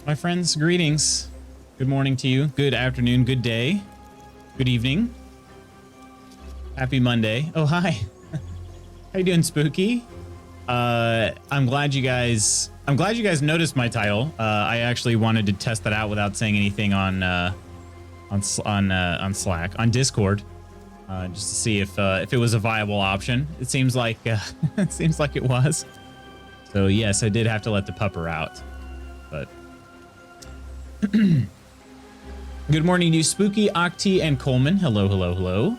My friends, greetings. Good morning to you. Good afternoon. Good day. Good evening. Happy Monday. Oh, hi. How you doing, Spooky? I'm glad you guys noticed my title. I actually wanted to test that out without saying anything on Slack, on Discord, just to see if it was a viable option. It seems like it was. So yes, I did have to let the pupper out, but. Good morning to you, Spooky, Octi, and Coleman. Hello, hello, hello.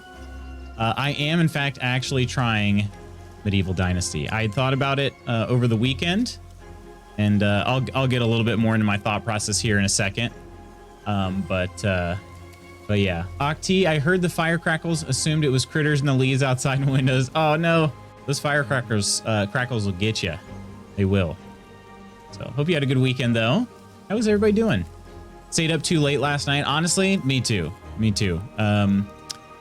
I am, in fact, actually trying Medieval Dynasty. I had thought about it over the weekend, and I'll get a little bit more into my thought process here in a second. But yeah, Octi, I heard the firecrackles. Assumed it was critters in the leaves outside the windows. Oh no, those firecrackers crackles will get you. They will. So hope you had a good weekend though. How was everybody doing? Stayed up too late last night. Honestly, me too. Me too. I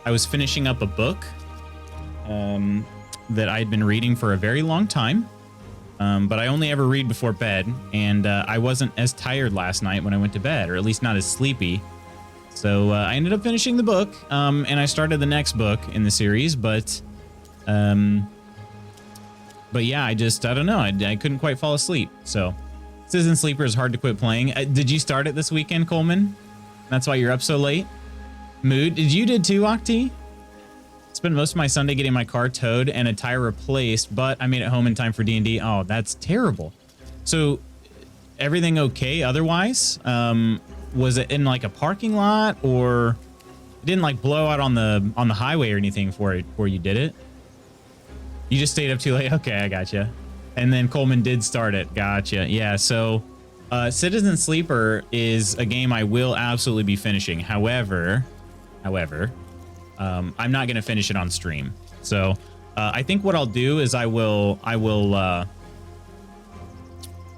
was finishing up a book that I'd been reading for a very long time, but I only ever read before bed, and I wasn't as tired last night when I went to bed, or at least not as sleepy. So I ended up finishing the book, and I started the next book in the series, but yeah, I don't know. I couldn't quite fall asleep, so... Citizen Sleeper is hard to quit playing. Did you start it this weekend, Coleman? That's why you're up so late? Mood? You did too, Octi? Spent most of my Sunday getting my car towed and a tire replaced, but I made it home in time for D&D. Oh, that's terrible. So, everything okay otherwise? Was it in like a parking lot, or it didn't like blow out on the highway or anything before you did it? You just stayed up too late? Okay, I gotcha. And then Coleman did start it. Gotcha. Yeah, so Citizen Sleeper is a game I will absolutely be finishing. However, I'm not going to finish it on stream. So I think what I'll do is I will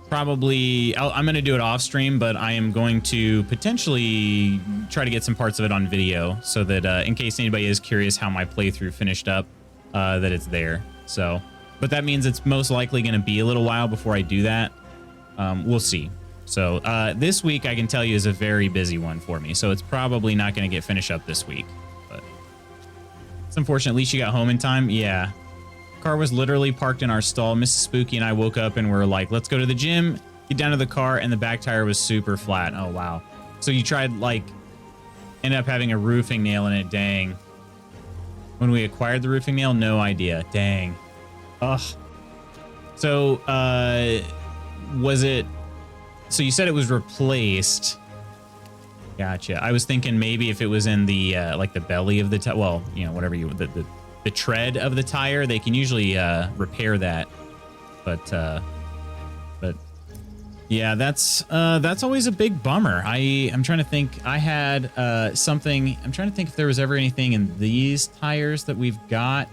probably... I'm going to do it off stream, but I am going to potentially try to get some parts of it on video so that in case anybody is curious how my playthrough finished up, that it's there. So... But that means it's most likely going to be a little while before I do that. We'll see. So this week, I can tell you, is a very busy one for me. So it's probably not going to get finished up this week. But it's unfortunate. At least you got home in time. Yeah. Car was literally parked in our stall. Mrs. Spooky and I woke up and were like, let's go to the gym. Get down to the car. And the back tire was super flat. Oh, wow. So you tried, like, ended up having a roofing nail in it. Dang. When we acquired the roofing nail, no idea. Dang. Ugh. So, was it... So you said it was replaced. Gotcha. I was thinking maybe if it was in the, like the belly of the tire, well, you know, whatever you... The tread of the tire, they can usually, repair that. But yeah, that's always a big bummer. I'm trying to think. I had, something... I'm trying to think if there was ever anything in these tires that we've got.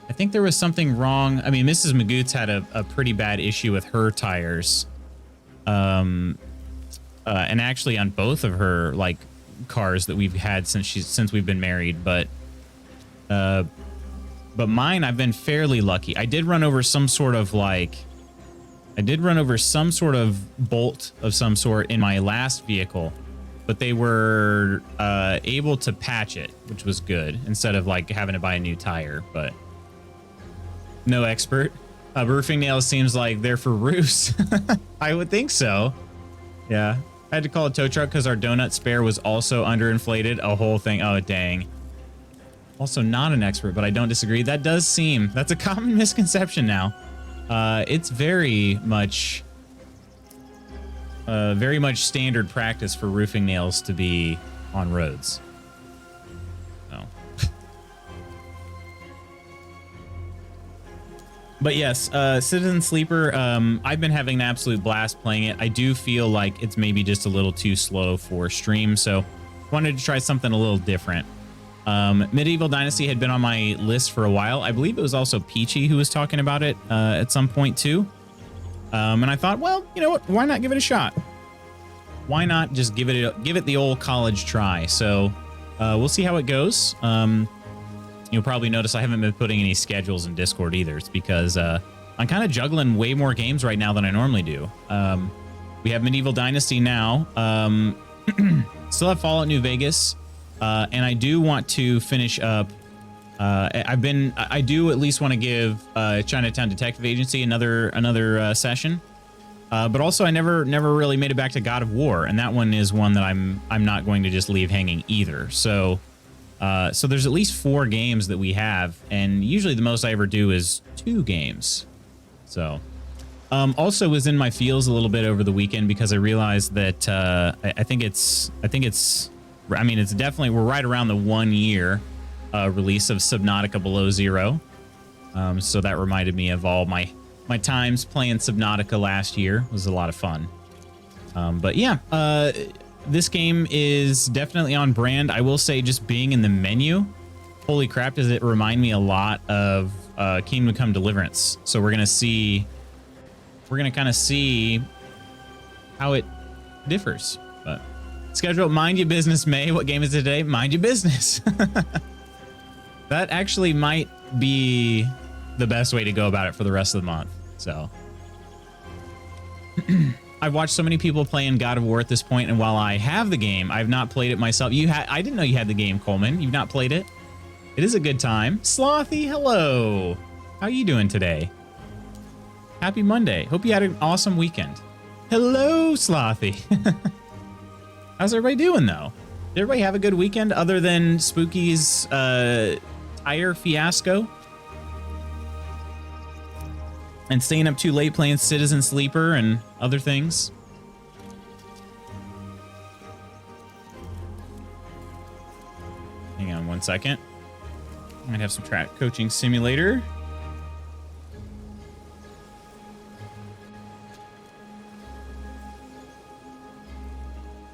I think there was something wrong. I mean, Mrs. Magoots had a pretty bad issue with her tires. And actually on both of her, like, cars that we've had since we've been married. But mine, I've been fairly lucky. I did run over some sort of, bolt of some sort in my last vehicle. But they were able to patch it, which was good, instead of, like, having to buy a new tire. But... No expert. Roofing nails seems like they're for roofs. I would think so. Yeah. I had to call a tow truck because our donut spare was also underinflated. A whole thing. Oh, dang. Also not an expert, but I don't disagree. That does seem... That's a common misconception now. It's very much standard practice for roofing nails to be on roads. But yes, Citizen Sleeper, I've been having an absolute blast playing it. I do feel like it's maybe just a little too slow for stream, so wanted to try something a little different. Medieval Dynasty had been on my list for a while. I believe it was also Peachy who was talking about it at some point too. And I thought, well, you know what? Why not give it a shot? Why not just give it the old college try? So we'll see how it goes. You'll probably notice I haven't been putting any schedules in Discord either. It's because I'm kind of juggling way more games right now than I normally do. We have Medieval Dynasty now. Still have Fallout New Vegas. And I do want to finish up. I do at least want to give Chinatown Detective Agency another session. But also I never really made it back to God of War, and that one is one that I'm not going to just leave hanging either. So so there's at least 4 games that we have, and usually the most I ever do is 2 games. So also was in my feels a little bit over the weekend because I realized that I think it's definitely, we're right around the 1 year release of Subnautica Below Zero. So that reminded me of all my times playing Subnautica last year. It was a lot of fun. But yeah, this game is definitely on brand. I will say, just being in the menu, holy crap, does it remind me a lot of Kingdom Come Deliverance. So we're gonna kind of see how it differs. But schedule, mind your business, May. What game is it today? Mind your business. That actually might be the best way to go about it for the rest of the month. So I've watched so many people playing God of War at this point, and while I have the game, I've not played it myself. I didn't know you had the game, Coleman. You've not played it? It is a good time. Slothy, hello. How you doing today? Happy Monday. Hope you had an awesome weekend. Hello, Slothy. How's everybody doing, though? Did everybody have a good weekend other than Spooky's tire fiasco? And staying up too late playing Citizen Sleeper and other things? Hang on 1 second. I might have some track coaching simulator.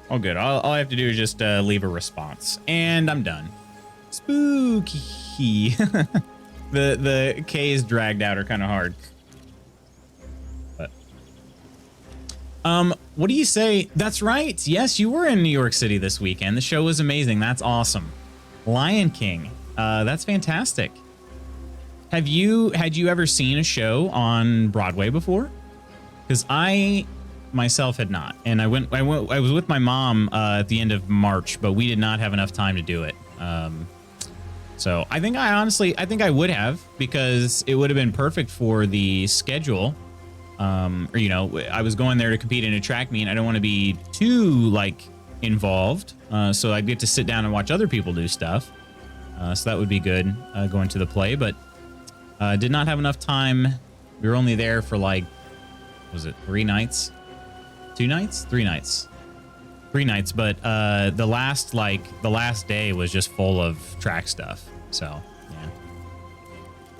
Oh, good. All I have to do is just leave a response, and I'm done. Spooky. The K's dragged out are kind of hard. But what do you say? That's right. Yes, you were in New York City this weekend. The show was amazing. That's awesome. Lion King. That's fantastic. Had you ever seen a show on Broadway before? Because I myself had not, and I was with my mom at the end of March, but we did not have enough time to do it. So I think I would have, because it would have been perfect for the schedule. Or, you know, I was going there to compete in a track meet. I don't want to be too involved, so I'd get to sit down and watch other people do stuff. So that would be good going to the play, but did not have enough time. We were only there for was it 3 nights? 2 nights? 3 nights. 3 nights, but the last day was just full of track stuff. So yeah.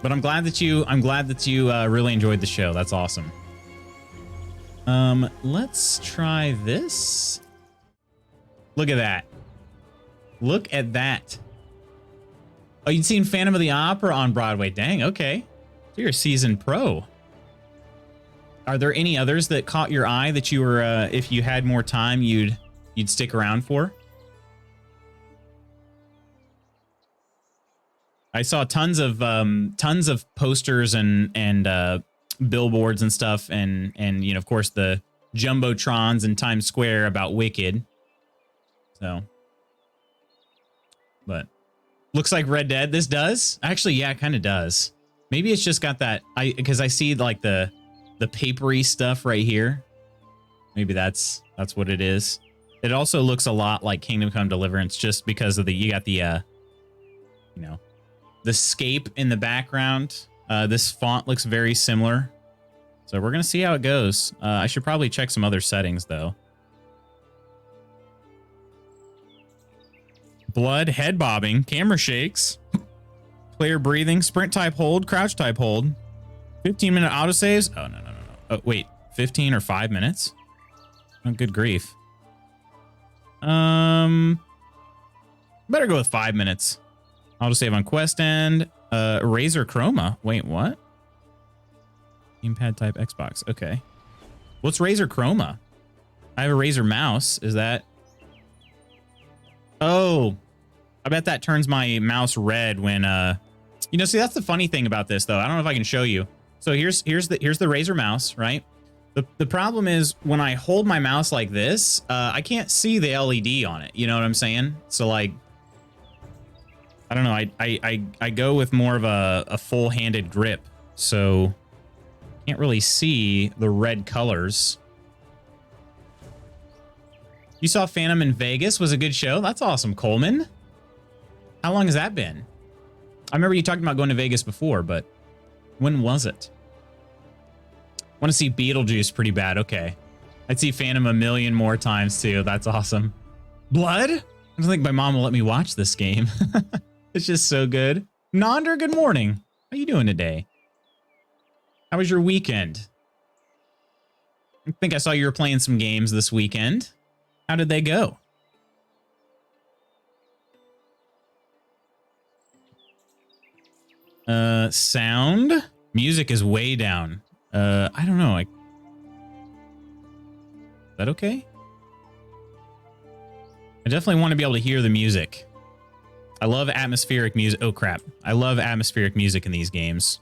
But I'm glad that you really enjoyed the show. That's awesome. Let's try this. Look at that. Look at that. Oh, you'd seen Phantom of the Opera on Broadway. Dang, okay. So you're a seasoned pro. Are there any others that caught your eye that you were, if you had more time, you'd stick around for? I saw tons of posters and billboards and stuff, and you know, of course, the jumbotrons in Times Square about Wicked. So, but looks like Red Dead. This does actually, yeah, it kind of does. Maybe it's just got that. Because I see the papery stuff right here. Maybe that's what it is. It also looks a lot like Kingdom Come Deliverance, just because of you got the you know, the scape in the background. This font looks very similar. So we're gonna see how it goes. I should probably check some other settings though. Blood, head bobbing, camera shakes, player breathing, sprint type hold, crouch type hold, 15-minute autosaves. Oh, no. Oh, wait, 15 or 5 minutes? Oh, good grief. Better go with 5 minutes. Autosave on quest end. Razer Chroma. Wait, what? Gamepad type Xbox. Okay. What's Razer Chroma? I have a Razer mouse. Is that... Oh, I bet that turns my mouse red when, see, that's the funny thing about this, though. I don't know if I can show you. So here's the Razer mouse, right? The problem is when I hold my mouse like this, I can't see the LED on it. You know what I'm saying? So like, I don't know. I go with more of a full-handed grip, so can't really see the red colors. You saw Phantom in Vegas. Was a good show. That's awesome, Coleman. How long has that been? I remember you talking about going to Vegas before, but when was it? Want to see Beetlejuice pretty bad. Okay. I'd see Phantom a million more times too. That's awesome. Blood? I don't think my mom will let me watch this game. It's just so good. Nonder, good morning. How you doing today? How was your weekend? I think I saw you were playing some games this weekend. How did they go? Sound? Music is way down. I don't know. Is that okay? I definitely want to be able to hear the music. I love atmospheric music. Oh, crap. I love atmospheric music in these games.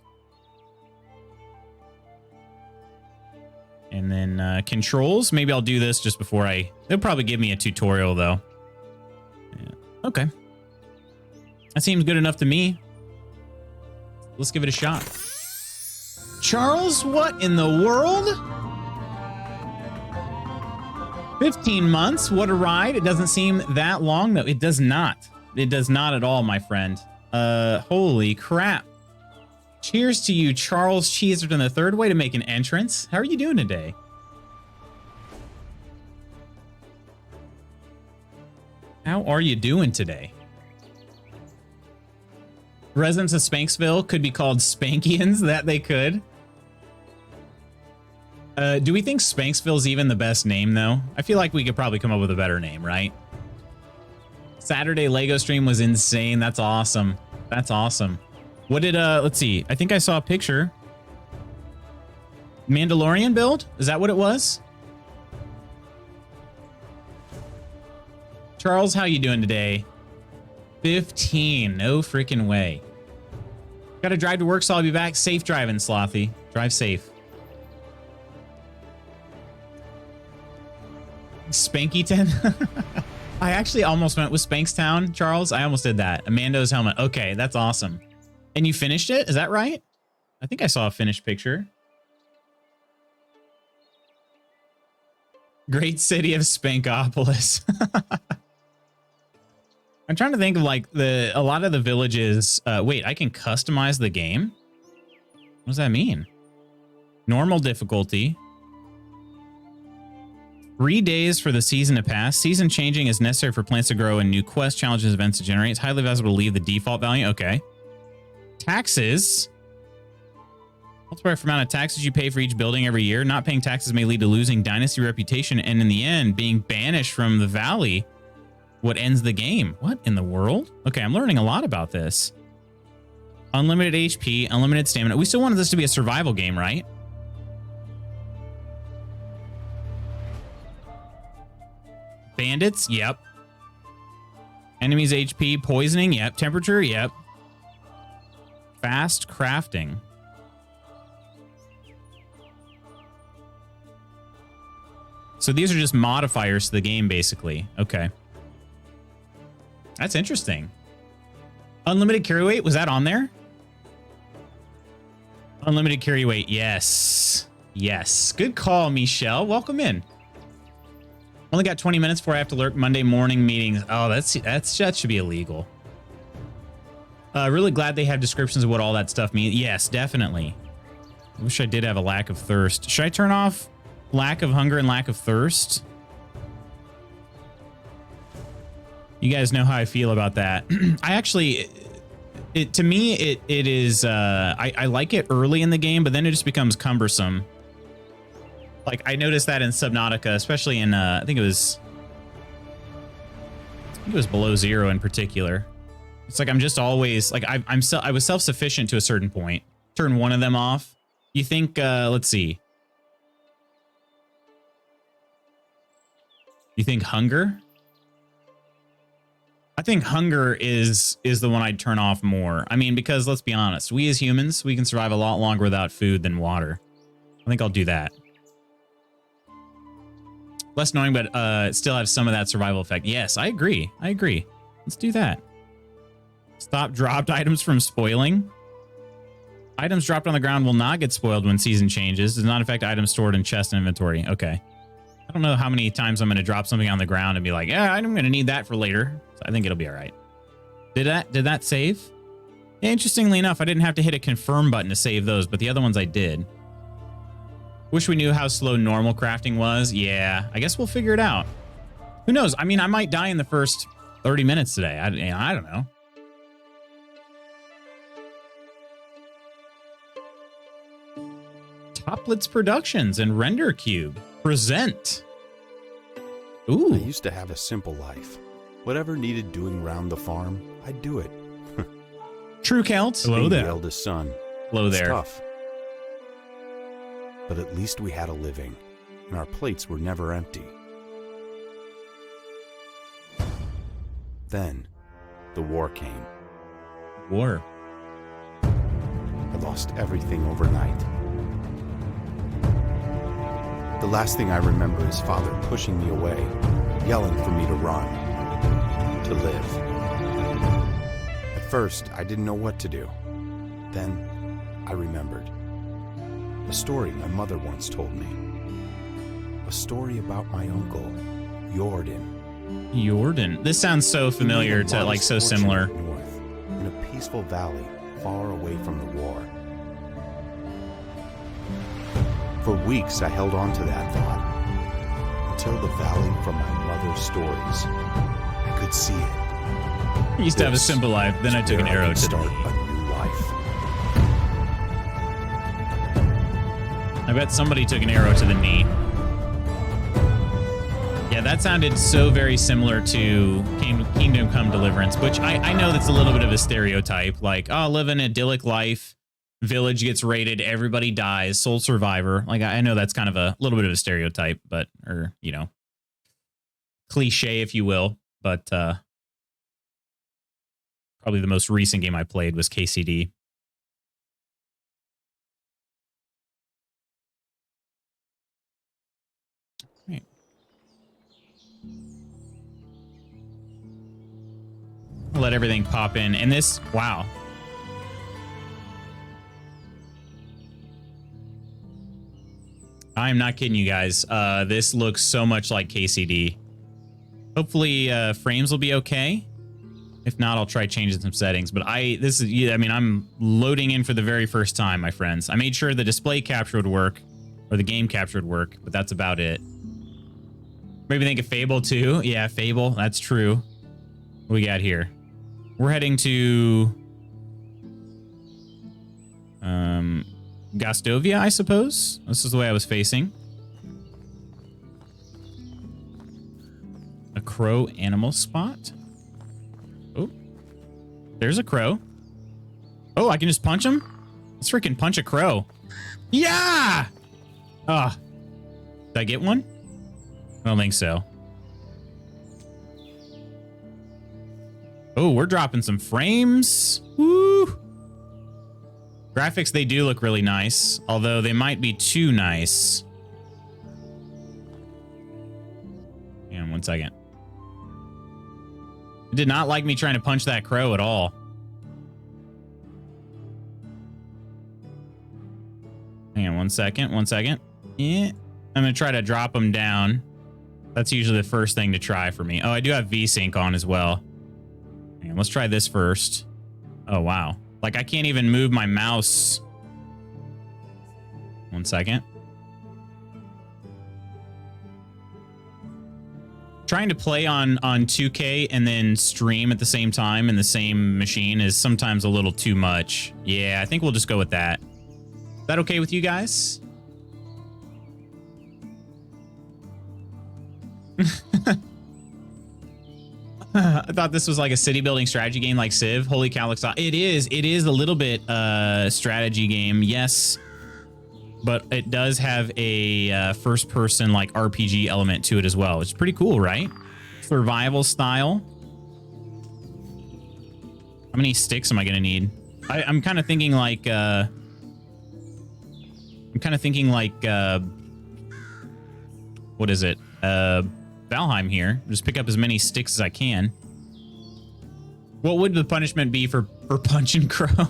And then controls. Maybe I'll do this just before I... They'll probably give me a tutorial, though. Yeah. Okay. That seems good enough to me. Let's give it a shot. Charles, what in the world? 15 months, what a ride. It doesn't seem that long. No, it does not. It does not at all, my friend. Holy crap. Cheers to you, Charles Cheeserton the third. Way to make an entrance. How are you doing today? How are you doing today? Residents of Spanksville could be called Spankians. That they could. Do we think Spanksville's even the best name, though? I feel like we could probably come up with a better name, right? Saturday Lego stream was insane. That's awesome. That's awesome. What did, let's see. I think I saw a picture. Mandalorian build? Is that what it was? Charles, how you doing today? 15. No freaking way. Got to drive to work, so I'll be back. Safe driving, Slothy. Drive safe. Spankyton? I actually almost went with Spankstown, Charles. I almost did that. Amando's helmet. Okay, that's awesome. And you finished it? Is that right? I think I saw a finished picture. Great city of Spankopolis. I'm trying to think of like a lot of the villages. Wait, I can customize the game? What does that mean? Normal difficulty. 3 days for the season to pass. Season changing is necessary for plants to grow and new quests, challenges, events to generate. It's highly advisable to leave the default value. Okay. Taxes. Multiply the amount of taxes you pay for each building every year. Not paying taxes may lead to losing Dynasty reputation and in the end being banished from the valley. What ends the game? What in the world? Okay, I'm learning a lot about this. Unlimited HP, unlimited stamina. We still wanted this to be a survival game, right? Bandits? Yep. Enemies HP, poisoning? Yep. Temperature? Yep. Fast crafting. So these are just modifiers to the game, basically. Okay. That's interesting. Unlimited carry weight, was that on there? Unlimited carry weight, yes. Yes. Good call, Michelle. Welcome in. Only got 20 minutes before I have to lurk Monday morning meetings. Oh, that should be illegal. Really glad they have descriptions of what all that stuff means. Yes, definitely. I wish I did have a lack of thirst. Should I turn off lack of hunger and lack of thirst? You guys know how I feel about that. I actually, to me, it is, I like it early in the game, but then it just becomes cumbersome. Like, I noticed that in Subnautica, especially in, I think it was Below Zero in particular. It's like I'm just always, like, I was self-sufficient to a certain point. Turn one of them off. You think, let's see. You think hunger? I think hunger is the one I'd turn off more. I mean, because let's be honest, we as humans, we can survive a lot longer without food than water. I think I'll do that. Less annoying, but still have some of that survival effect. Yes, I agree. I agree. Let's do that. Stop dropped items from spoiling. Items dropped on the ground will not get spoiled when season changes. Does not affect items stored in chest and inventory. Okay. I don't know how many times I'm going to drop something on the ground and be like, yeah, I'm going to need that for later. So I think it'll be all right. Did that save? Yeah, interestingly enough, I didn't have to hit a confirm button to save those, but the other ones I did. Wish we knew how slow normal crafting was. Yeah, I guess we'll figure it out. Who knows? I mean, I might die in the first 30 minutes today. I don't know. Toplets Productions and Render Cube present. Ooh. I used to have a simple life. Whatever needed doing round the farm, I'd do it. True Celt. Hello there. The eldest son. Hello there. It's tough. But at least we had a living, and our plates were never empty. Then, the war came. War. I lost everything overnight. The last thing I remember is Father pushing me away, yelling for me to run, to live. At first, I didn't know what to do. Then, I remembered. A story my mother once told me. A story about my uncle, Jordan. Jordan. This sounds so familiar to, like, so similar. North, in a peaceful valley far away from the war. For weeks, I held on to that thought, until the valley from my mother's stories. I could see it. I used to have a simple life, then I took an arrow to start a new life. I bet somebody took an arrow to the knee. Yeah, that sounded so very similar to Kingdom Come Deliverance, which I know that's a little bit of a stereotype. Like, oh, live an idyllic life. Village gets raided, everybody dies, sole survivor. Like, I know that's kind of a little bit of a stereotype, but, or, you know, cliche, if you will. But probably the most recent game I played was KCD. Right. I'll let everything pop in. And this, wow. I'm not kidding you guys. This looks so much like KCD. Hopefully frames will be okay. If not, I'll try changing some settings. But I'm loading in for the very first time, my friends. I made sure the display capture would work, or the game capture would work, but that's about it. Maybe think of Fable too. Yeah, Fable, that's true. What we got here? We're heading to Gastovia, I suppose. This is the way I was facing. A crow animal spot. Oh, there's a crow. Oh, I can just punch him? Let's freaking punch a crow. Yeah! Ah. Did I get one? I don't think so. Oh, we're dropping some frames. Woo! Graphics, they do look really nice, although they might be too nice. Hang on 1 second. It did not like me trying to punch that crow at all. Hang on 1 second, 1 second. Yeah, I'm gonna try to drop him down. That's usually the first thing to try for me. Oh, I do have VSync on as well. Hang on, let's try this first. Oh, wow. Like, I can't even move my mouse. 1 second. Trying to play on 2K and then stream at the same time in the same machine is sometimes a little too much. Yeah, I think we'll just go with that. Is that okay with you guys? I thought this was like a city building strategy game like Civ. Holy cow, looks it is a little bit strategy game, yes, but it does have a first person like RPG element to it as well. It's pretty cool, right? Survival style. How many sticks am I gonna need? I'm kind of thinking like what is it? Valheim here. Just pick up as many sticks as I can. What would the punishment be for punching Crow?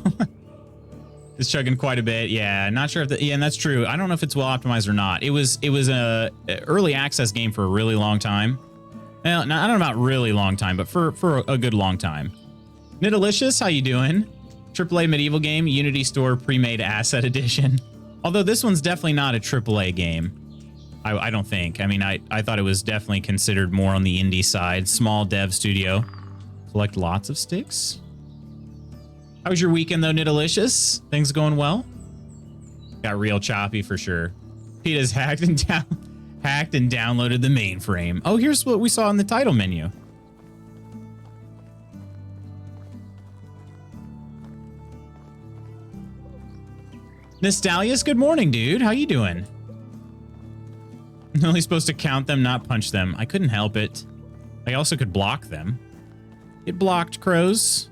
It's chugging quite a bit. Yeah, not sure if yeah, and that's true. I don't know if it's well optimized or not. It was a early access game for a really long time. Well, I don't know about really long time, but for a good long time. Nidalicious, how you doing? AAA medieval game, Unity Store pre-made asset edition. Although this one's definitely not a AAA game. I don't think. I mean, I thought it was definitely considered more on the indie side. Small dev studio. Collect lots of sticks. How was your weekend, though, Nidalicious? Things going well? Got real choppy for sure. Peta's hacked and downloaded the mainframe. Oh, here's what we saw in the title menu. Nostalius, good morning, dude. How you doing? I'm only supposed to count them, not punch them. I couldn't help it. I also could block them. It blocked, crows.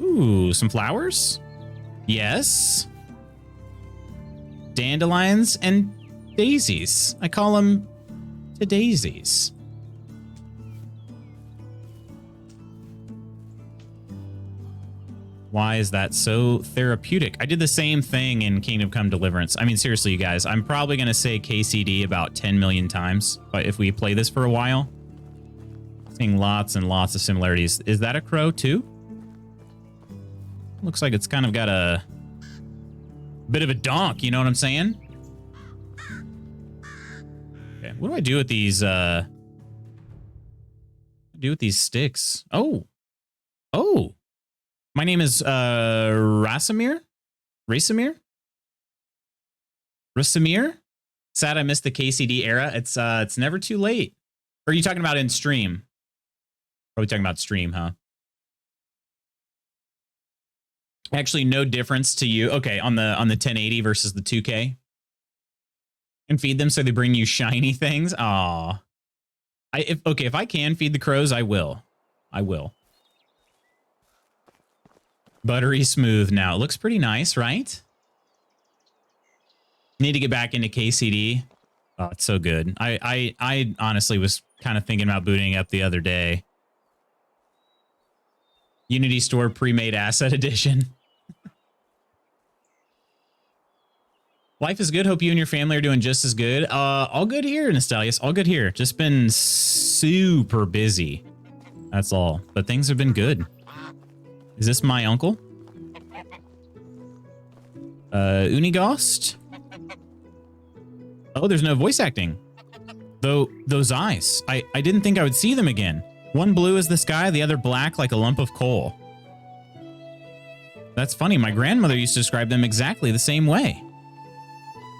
Ooh, some flowers? Yes. Dandelions and daisies. I call them the daisies. Why is that so therapeutic? I did the same thing in Kingdom Come Deliverance. I mean, seriously, you guys, I'm probably going to say KCD about 10 million times if we play this for a while. Seeing lots and lots of similarities. Is that a crow too? Looks like it's kind of got a bit of a donk, you know what I'm saying? Okay, what do I do with these sticks? Oh. My name is Rasamir? Sad I missed the KCD era. It's never too late. Or are you talking about in stream? Probably talking about stream, huh? Actually, no difference to you. Okay, on the 1080 versus the 2K. And feed them so they bring you shiny things. Aw. If I can feed the crows, I will. I will. Buttery smooth now. It looks pretty nice, right? Need to get back into KCD. Oh, it's so good. I honestly was kind of thinking about booting up the other day. Unity Store pre-made asset edition. Life is good. Hope you and your family are doing just as good. All good here, Nostalius. All good here. Just been super busy. That's all. But things have been good. Is this my uncle? Unigost? Oh, there's no voice acting. Though, those eyes. I didn't think I would see them again. One blue as the sky, the other black like a lump of coal. That's funny. My grandmother used to describe them exactly the same way.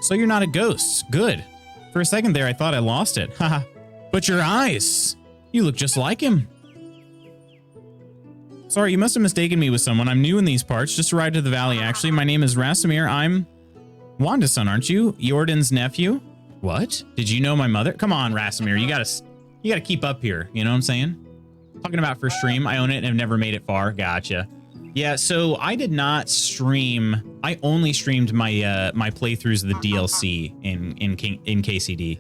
So you're not a ghost. Good. For a second there, I thought I lost it. Haha. But your eyes. You look just like him. Sorry, you must have mistaken me with someone. I'm new in these parts. Just arrived to the valley, actually. My name is Rasamir. I'm Wanda's son, aren't you? Jordan's nephew? What? Did you know my mother? Come on, Rasamir. You gotta keep up here. You know what I'm saying? Talking about for stream. I own it and have never made it far. Gotcha. Yeah, so I did not stream. I only streamed my my playthroughs of the DLC in KCD.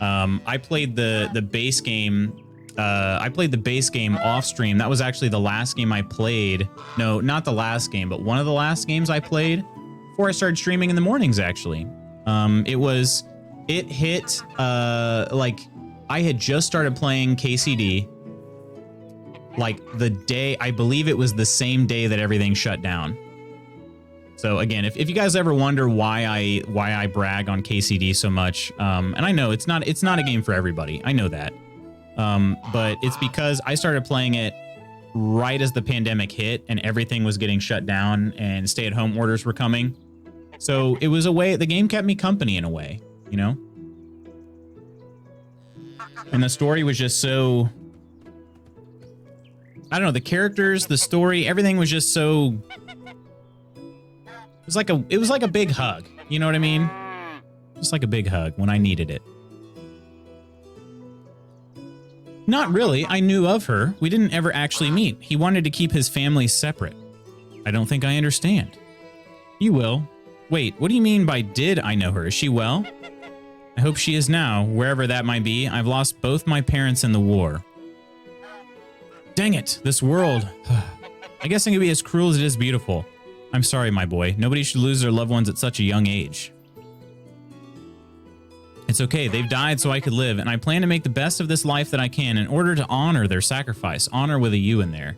I played the base game. I played the base game off stream. That was actually the last game I played. No, not the last game, but one of the last games I played before I started streaming in the mornings, actually. It hit, like, I had just started playing KCD, like, the day, I believe it was the same day that everything shut down. So, again, if you guys ever wonder why I brag on KCD so much, and I know it's not a game for everybody. I know that. But it's because I started playing it right as the pandemic hit and everything was getting shut down and stay-at-home orders were coming. So it was a way, the game kept me company in a way, you know? And the story was just so, I don't know, the characters, the story, everything was just so, it was like a big hug, you know what I mean? Just like a big hug when I needed it. Not really. I knew of her. We didn't ever actually meet. He wanted to keep his family separate. I don't think I understand. You will. Wait, what do you mean by did I know her? Is she well? I hope she is now, wherever that might be. I've lost both my parents in the war. Dang it, this world. I guess it can be as cruel as it is beautiful. I'm sorry, my boy. Nobody should lose their loved ones at such a young age. It's okay, they've died so I could live, and I plan to make the best of this life that I can in order to honor their sacrifice. Honor with a U in there.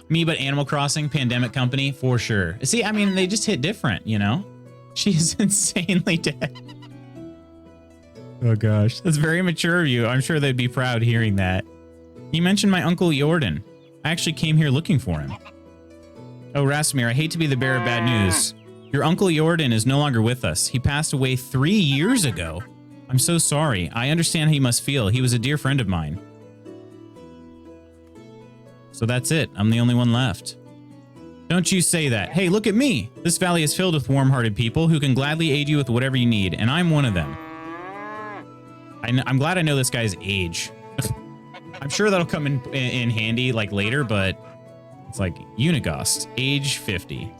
Me, but Animal Crossing, Pandemic Company, for sure. See, I mean, they just hit different, you know? She's insanely dead. Oh gosh, that's very mature of you. I'm sure they'd be proud hearing that. You mentioned my Uncle Jordan. I actually came here looking for him. Oh, Rasmir, I hate to be the bearer of bad news. Your Uncle Jordan is no longer with us. He passed away 3 years ago. I'm so sorry. I understand how you must feel. He was a dear friend of mine. So that's it. I'm the only one left. Don't you say that. Hey, look at me. This valley is filled with warm-hearted people who can gladly aid you with whatever you need, and I'm one of them. I'm glad I know this guy's age. I'm sure that'll come in handy like later, but it's like Unigost, age 50.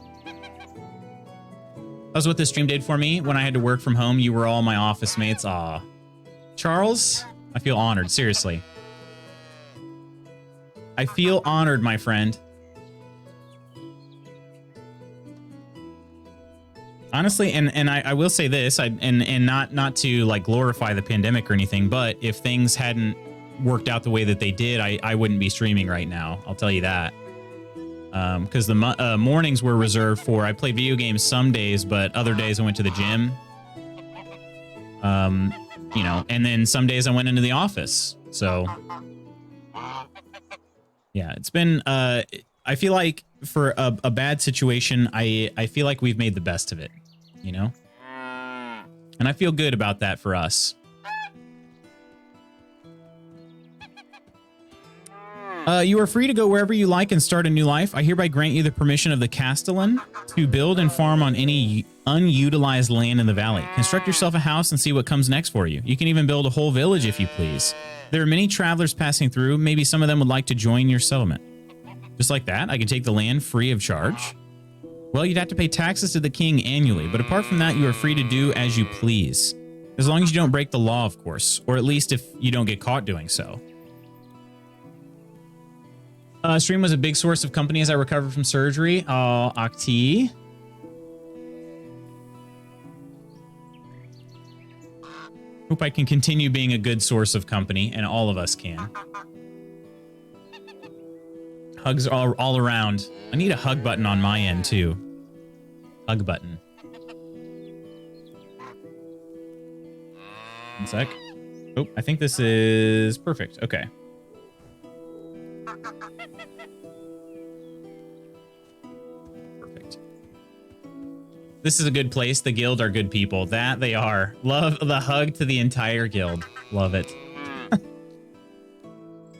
That was what this stream did for me. When I had to work from home, you were all my office mates. Aw. Charles, I feel honored, seriously. I feel honored, my friend. Honestly, and I will say this, and not to like glorify the pandemic or anything, but if things hadn't worked out the way that they did, I wouldn't be streaming right now. I'll tell you that. Because the mornings were reserved for, I play video games some days, but other days I went to the gym. You know, and then some days I went into the office. So, yeah, it's been, I feel like for a bad situation, I feel like we've made the best of it, you know? And I feel good about that for us. You are free to go wherever you like and start a new life. I hereby grant you the permission of the Castellan to build and farm on any unutilized land in the valley. Construct yourself a house and see what comes next for you. You can even build a whole village if you please. There are many travelers passing through. Maybe some of them would like to join your settlement. Just like that, I can take the land free of charge. Well, you'd have to pay taxes to the king annually, but apart from that, you are free to do as you please. As long as you don't break the law, of course, or at least if you don't get caught doing so. Stream was a big source of company as I recovered from surgery. Oh, Akti. Hope I can continue being a good source of company, and all of us can. Hugs all around. I need a hug button on my end, too. Hug button. One sec. Oh, I think this is perfect. Okay. Perfect. This is a good place. The guild are good people. That they are. Love the hug to the entire guild. Love it.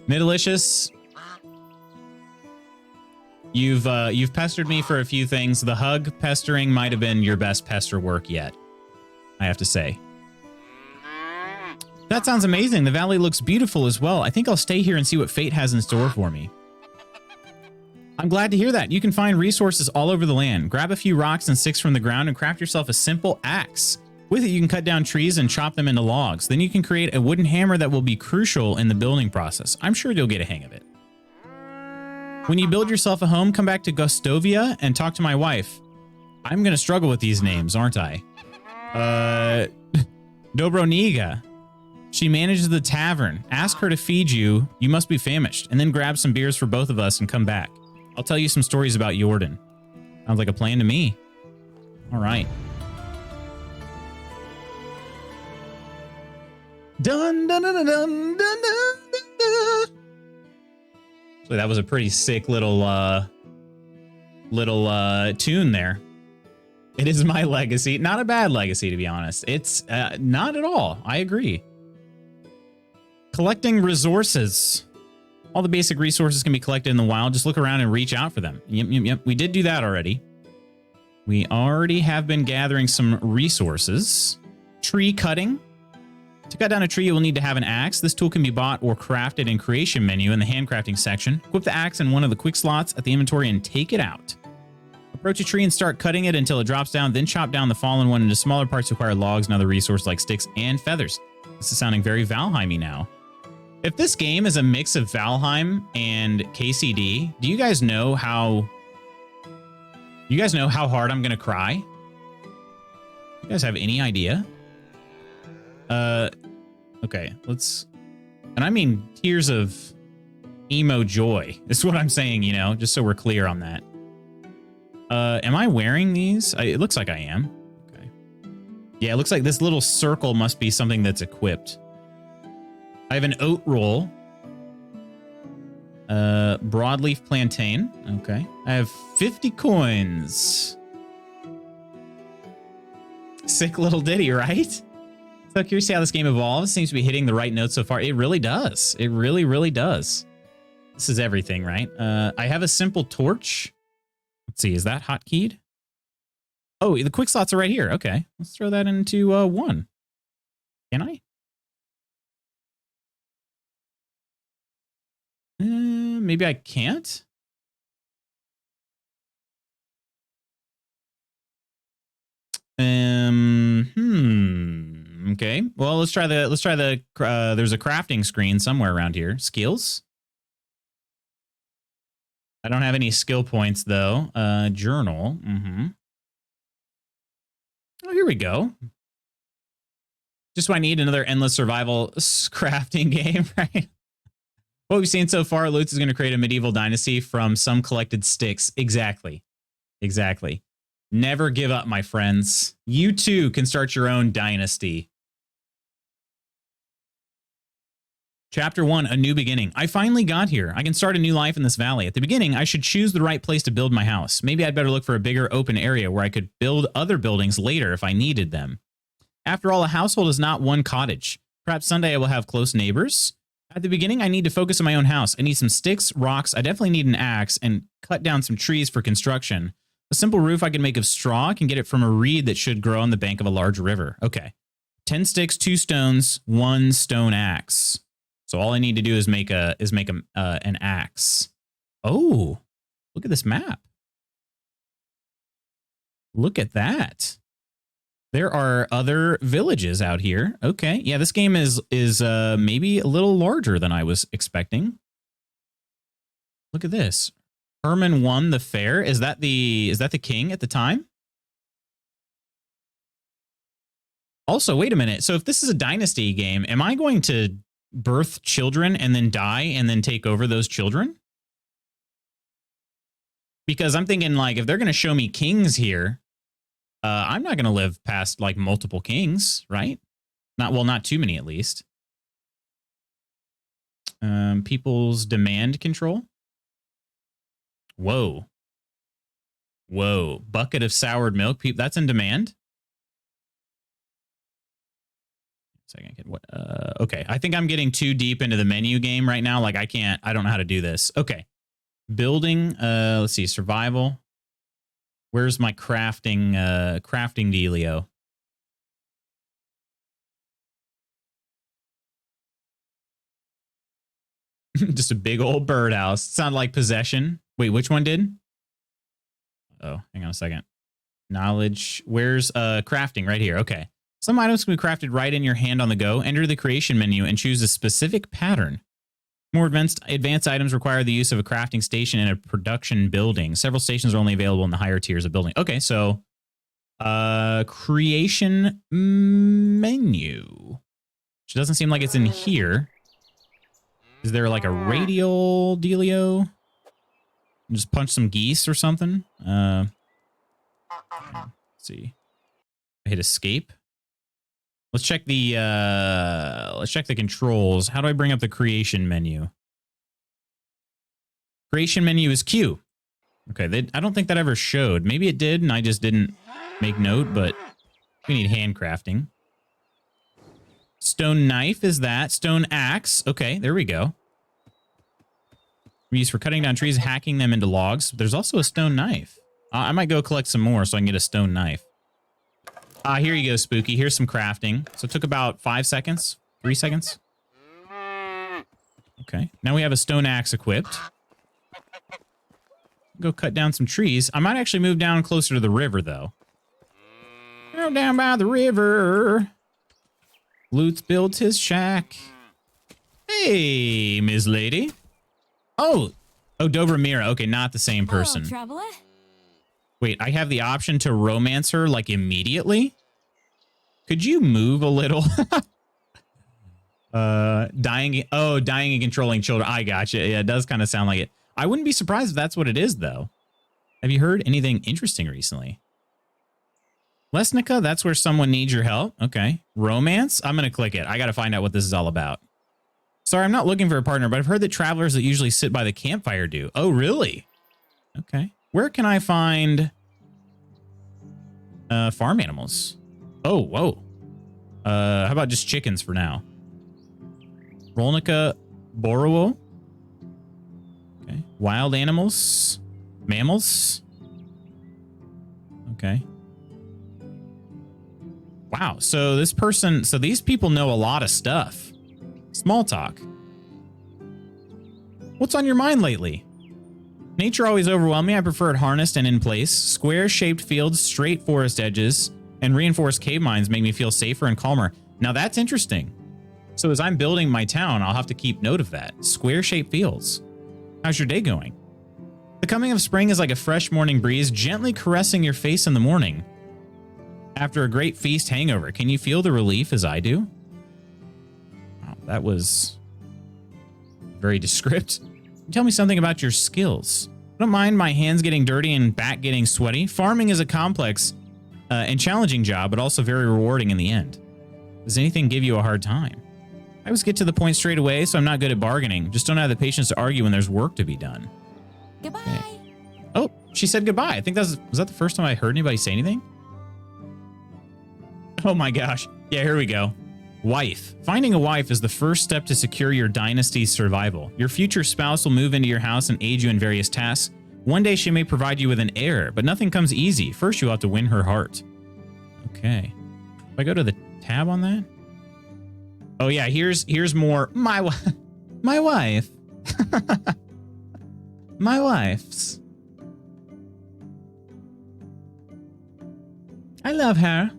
Middelicious. You've pestered me for a few things. The hug pestering might have been your best pester work yet, I have to say. That sounds amazing. The valley looks beautiful as well. I think I'll stay here and see what fate has in store for me. I'm glad to hear that. You can find resources all over the land. Grab a few rocks and sticks from the ground and craft yourself a simple axe. With it, you can cut down trees and chop them into logs. Then you can create a wooden hammer that will be crucial in the building process. I'm sure you'll get a hang of it. When you build yourself a home, come back to Gustovia and talk to my wife. I'm going to struggle with these names, aren't I? Dobroniga. She manages the tavern. Ask her to feed you. You must be famished. And then grab some beers for both of us and come back. I'll tell you some stories about Jordan. Sounds like a plan to me. All right. Dun dun dun dun dun dun dun dun. So that was a pretty sick little tune there. It is my legacy. Not a bad legacy, to be honest. It's not at all. I agree. Collecting resources. All the basic resources can be collected in the wild. Just look around and reach out for them. Yep. We did do that already. We already have been gathering some resources. Tree cutting. To cut down a tree, you will need to have an axe. This tool can be bought or crafted in creation menu in the handcrafting section. Equip the axe in one of the quick slots at the inventory and take it out. Approach a tree and start cutting it until it drops down, then chop down the fallen one into smaller parts to acquire logs and other resources like sticks and feathers. This is sounding very Valheim-y now. If this game is a mix of Valheim and KCD, do you guys know how... hard I'm gonna cry? You guys have any idea? Okay, let's... And I mean tears of emo joy. This is what I'm saying, you know, just so we're clear on that. Am I wearing these? It looks like I am. Okay. Yeah, it looks like this little circle must be something that's equipped. I have an oat roll. Broadleaf plantain. Okay. I have 50 coins. Sick little ditty, right? So curious to see how this game evolves. Seems to be hitting the right notes so far. It really does. It really, really does. This is everything, right? I have a simple torch. Let's see, is that hotkeyed? Oh, the quick slots are right here. Okay, let's throw that into 1. Can I? Maybe I can't. Okay. Well, let's try the there's a crafting screen somewhere around here. Skills. I don't have any skill points though. Journal. Oh, here we go. Just what I need, another endless survival crafting game, right? What we've seen so far, Lutz is going to create a medieval dynasty from some collected sticks. Exactly. Exactly. Never give up, my friends. You too can start your own dynasty. Chapter 1, A New Beginning. I finally got here. I can start a new life in this valley. At the beginning, I should choose the right place to build my house. Maybe I'd better look for a bigger open area where I could build other buildings later if I needed them. After all, a household is not one cottage. Perhaps someday I will have close neighbors. At the beginning, I need to focus on my own house. I need some sticks, rocks. I definitely need an axe and cut down some trees for construction. A simple roof I can make of straw. I can get it from a reed that should grow on the bank of a large river. Okay. 10 sticks, 2 stones, 1 stone axe. So all I need to do is make an axe. Oh, look at this map. Look at that. There are other villages out here. Okay, yeah, this game is maybe a little larger than I was expecting. Look at this. Herman won the fair. Is that the king at the time? Also, wait a minute. So if this is a dynasty game, am I going to birth children and then die and then take over those children? Because I'm thinking, like, if they're going to show me kings here, I'm not going to live past like multiple kings, right? Not too many at least. People's demand control. Whoa. Bucket of soured milk. That's in demand. Okay, I think I'm getting too deep into the menu game right now. Like I don't know how to do this. Okay. Building, let's see, survival. Where's my crafting dealio? Just a big old birdhouse. Sound like possession. Wait, which one did? Oh, hang on a second. Knowledge. Where's crafting? Right here. Okay. Some items can be crafted right in your hand on the go. Enter the creation menu and choose a specific pattern. More advanced items require the use of a crafting station in a production building. Several stations are only available in the higher tiers of building. Okay, so creation menu. Which doesn't seem like it's in here. Is there like a radial dealio? Just punch some geese or something? Let's see. I hit escape. Let's check the controls. How do I bring up the creation menu? Creation menu is Q. Okay, I don't think that ever showed. Maybe it did, and I just didn't make note, but we need handcrafting. Stone knife is that. Stone axe. Okay, there we go. We use for cutting down trees, hacking them into logs. There's also a stone knife. I might go collect some more so I can get a stone knife. Here you go, Spooky. Here's some crafting. So it took about 5 seconds, 3 seconds. Okay, now we have a stone axe equipped. Go cut down some trees. I might actually move down closer to the river, though. Go down by the river. Lutz builds his shack. Hey, Ms. Lady. Oh, Dobramira. Okay, not the same person. Hello, traveler. Wait, I have the option to romance her, like, immediately? Could you move a little? Dying and controlling children. I gotcha. Yeah, it does kind of sound like it. I wouldn't be surprised if that's what it is, though. Have you heard anything interesting recently? Lesnica, that's where someone needs your help. Okay. Romance? I'm going to click it. I got to find out what this is all about. Sorry, I'm not looking for a partner, but I've heard that travelers that usually sit by the campfire do. Oh, really? Okay. Where can I find farm animals? Oh, whoa. How about just chickens for now? Rolnica Borowo. Okay. Wild animals. Mammals. Okay. Wow. So these people know a lot of stuff. Small talk. What's on your mind lately? Nature always overwhelmed me. I prefer it harnessed and in place. Square-shaped fields, straight forest edges, and reinforced cave mines make me feel safer and calmer. Now that's interesting. So as I'm building my town, I'll have to keep note of that. Square-shaped fields. How's your day going? The coming of spring is like a fresh morning breeze, gently caressing your face in the morning. After a great feast hangover, can you feel the relief as I do? Wow, that was very descriptive. Tell me something about your skills. I don't mind my hands getting dirty and back getting sweaty. Farming is a complex and challenging job, but also very rewarding in the end. Does anything give you a hard time? I always get to the point straight away, so I'm not good at bargaining. Just don't have the patience to argue when there's work to be done. Goodbye. Okay. Oh, she said goodbye. I think was that the first time I heard anybody say anything? Oh my gosh. Yeah, here we go. Wife. Finding a wife is the first step to secure your dynasty's survival. Your future spouse will move into your house and aid you in various tasks. One day she may provide you with an heir, but nothing comes easy. First, you'll have to win her heart. Okay. If I go to the tab on that? Oh yeah, here's more. My wife. My wife's. I love her.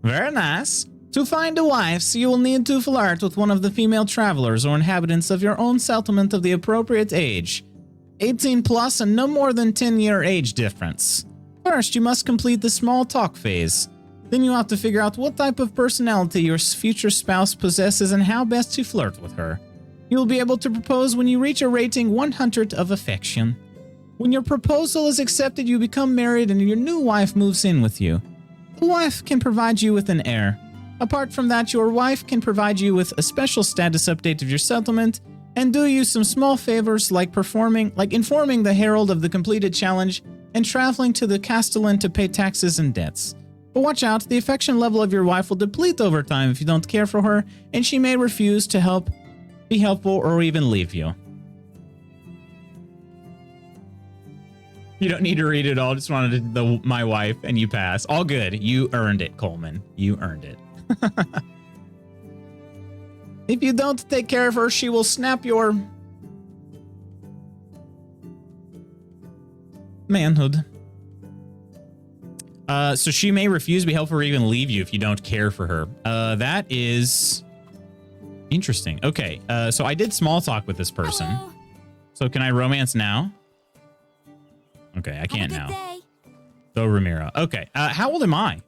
Very nice. To find a wife, you will need to flirt with one of the female travelers or inhabitants of your own settlement of the appropriate age. 18 plus and no more than 10-year age difference. First, you must complete the small talk phase. Then you have to figure out what type of personality your future spouse possesses and how best to flirt with her. You will be able to propose when you reach a rating 100 of affection. When your proposal is accepted, you become married and your new wife moves in with you. The wife can provide you with an heir. Apart from that, your wife can provide you with a special status update of your settlement and do you some small favors like informing the herald of the completed challenge and traveling to the castellan to pay taxes and debts. But watch out, the affection level of your wife will deplete over time if you don't care for her, and she may refuse to be helpful, or even leave you. You don't need to read it all. Just wanted my wife, and you pass. All good. You earned it, Coleman. You earned it. If you don't take care of her, she will snap your manhood. So she may refuse to be helpful or even leave you if you don't care for her. That is interesting. Okay, so I did small talk with this person. Hello. So can I romance now? Okay, I can't now. Day. So Ramiro. Okay, how old am I?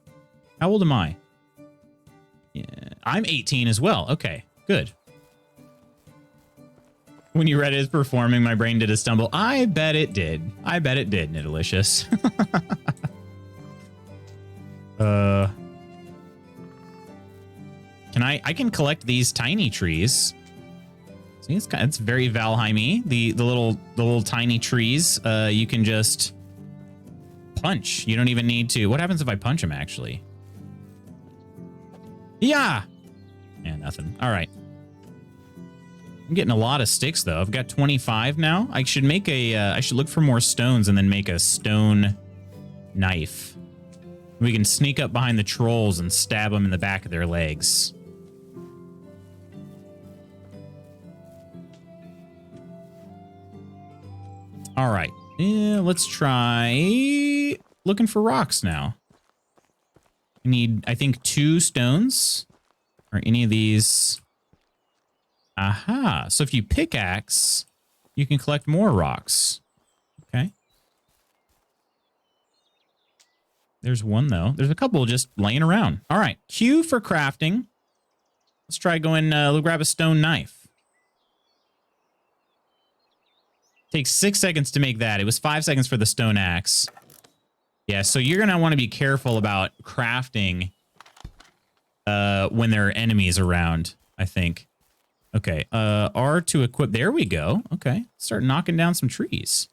Yeah, I'm 18 as well. Okay, good. When you read it as performing, my brain did a stumble. I bet it did. Nidalicious. I can collect these tiny trees. See, it's very Valheim-y. The little tiny trees. You can just punch. You don't even need to. What happens if I punch them, actually? Yeah, nothing. All right. I'm getting a lot of sticks though. I've got 25 now. I should make I should look for more stones and then make a stone knife. We can sneak up behind the trolls and stab them in the back of their legs. All right. Yeah, let's try looking for rocks now. I need, I think, 2 stones. Or any of these. Aha. So if you pickaxe, you can collect more rocks. Okay. There's one, though. There's a couple just laying around. All right. Q for crafting. Let's try going, grab a stone knife. Takes 6 seconds to make that. It was 5 seconds for the stone axe. Yeah, so you're going to want to be careful about crafting when there are enemies around, I think. Okay, R to equip. There we go. Okay, start knocking down some trees.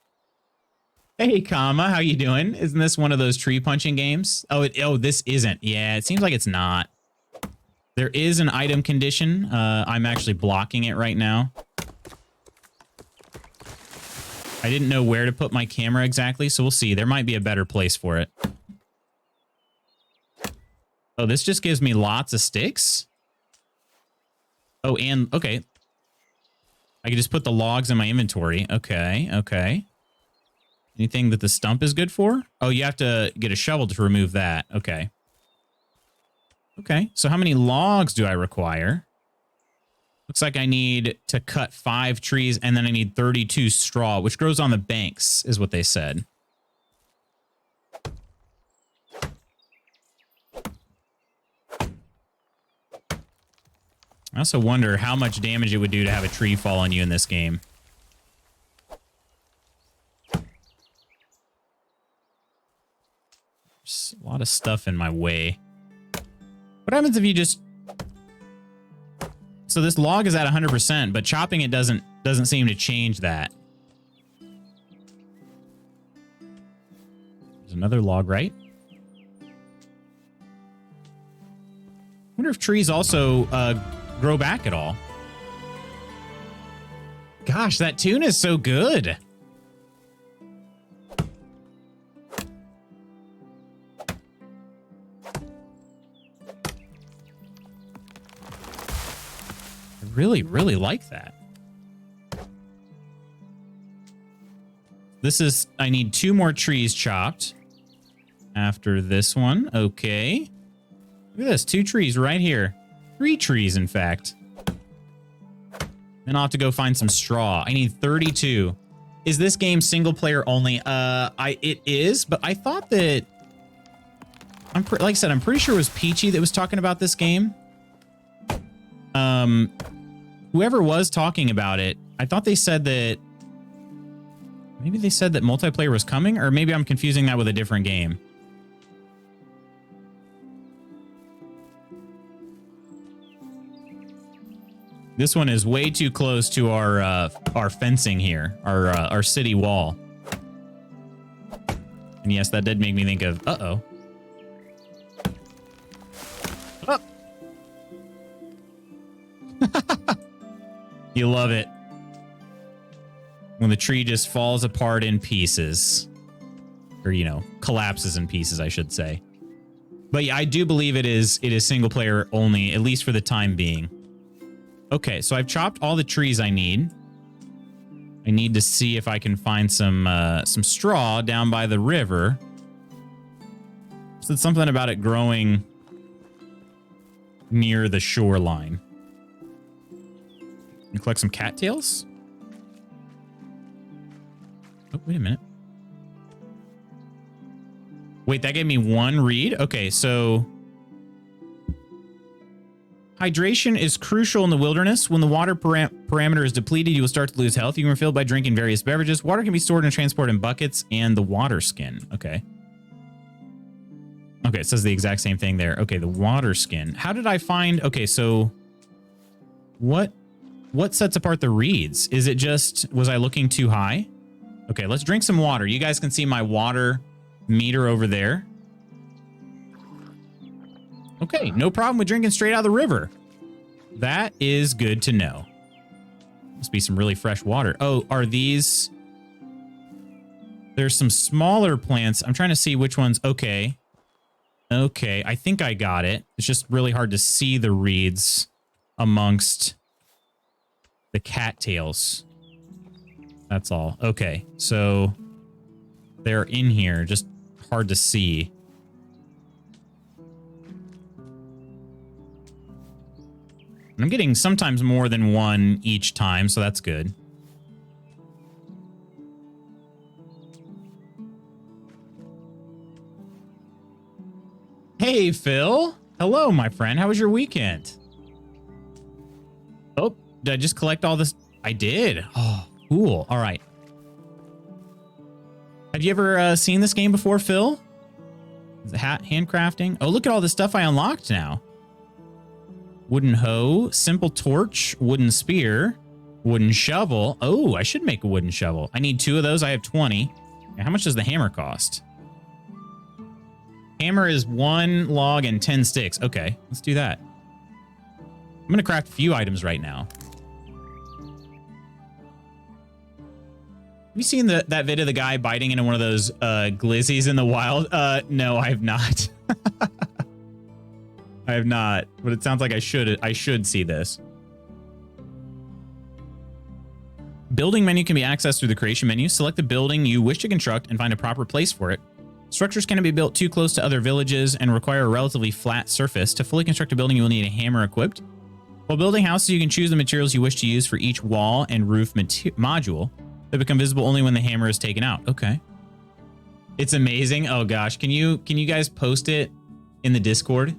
Hey, Kama, how you doing? Isn't this one of those tree punching games? Oh, this isn't. Yeah, it seems like it's not. There is an item condition. I'm actually blocking it right now. I didn't know where to put my camera exactly, so we'll see. There might be a better place for it. Oh, this just gives me lots of sticks? Oh, and, okay. I can just put the logs in my inventory. Okay, okay. Anything that the stump is good for? Oh, you have to get a shovel to remove that. Okay. Okay, so how many logs do I require? Looks like I need to cut 5 trees, and then I need 32 straw, which grows on the banks, is what they said. I also wonder how much damage it would do to have a tree fall on you in this game. There's a lot of stuff in my way. What happens if you just... So this log is at 100%, but chopping it doesn't seem to change that. There's another log, right? Wonder if trees also grow back at all. Gosh, that tune is so good. Really like that. This is, I need 2 more trees chopped after this one. Okay. Look at this, 2 trees right here. 3 trees, in fact. Then I'll have to go find some straw. I need 32. Is this game single player only? It is, but I thought that, like I said, I'm pretty sure it was Peachy that was talking about this game. Whoever was talking about it, I thought they said that... Maybe they said that multiplayer was coming, or maybe I'm confusing that with a different game. This one is way too close to our fencing here, our city wall. And yes, that did make me think of, uh-oh. Oh. You love it. When the tree just falls apart in pieces. Or, you know, collapses in pieces, I should say. But yeah, I do believe it is single player only, at least for the time being. Okay, so I've chopped all the trees I need. I need to see if I can find some straw down by the river. So it's something about it growing near the shoreline. And collect some cattails? Oh, wait a minute. Wait, that gave me 1 reed? Okay, so... Hydration is crucial in the wilderness. When the water parameter is depleted, you will start to lose health. You can refill by drinking various beverages. Water can be stored and transported in buckets and the water skin. Okay. Okay, it says the exact same thing there. Okay, the water skin. How did I find... Okay, so... What sets apart the reeds? Is it just... Was I looking too high? Okay, let's drink some water. You guys can see my water meter over there. Okay, no problem with drinking straight out of the river. That is good to know. Must be some really fresh water. Oh, are these... There's some smaller plants. I'm trying to see which ones. Okay. Okay, I think I got it. It's just really hard to see the reeds amongst the cattails. That's all. Okay, so they're in here, just hard to see. And I'm getting sometimes more than one each time, so that's good. Hey, Phil. Hello, my friend. How was your weekend? Oh, did I just collect all this? I did. Oh, cool. All right. Have you ever seen this game before, Phil? Handcrafting. Oh, look at all the stuff I unlocked now. Wooden hoe, simple torch, wooden spear, wooden shovel. Oh, I should make a wooden shovel. I need 2 of those. I have 20. Now, how much does the hammer cost? Hammer is 1 log and 10 sticks. Okay, let's do that. I'm going to craft a few items right now. Have you seen that vid of the guy biting into one of those glizzies in the wild? No, I have not. I have not, but it sounds like I should see this. Building menu can be accessed through the creation menu. Select the building you wish to construct and find a proper place for it. Structures cannot be built too close to other villages and require a relatively flat surface. To fully construct a building, you will need a hammer equipped. While building houses, you can choose the materials you wish to use for each wall and roof module. They become visible only when the hammer is taken out. Okay. It's amazing. Oh gosh, can you guys post it in the Discord?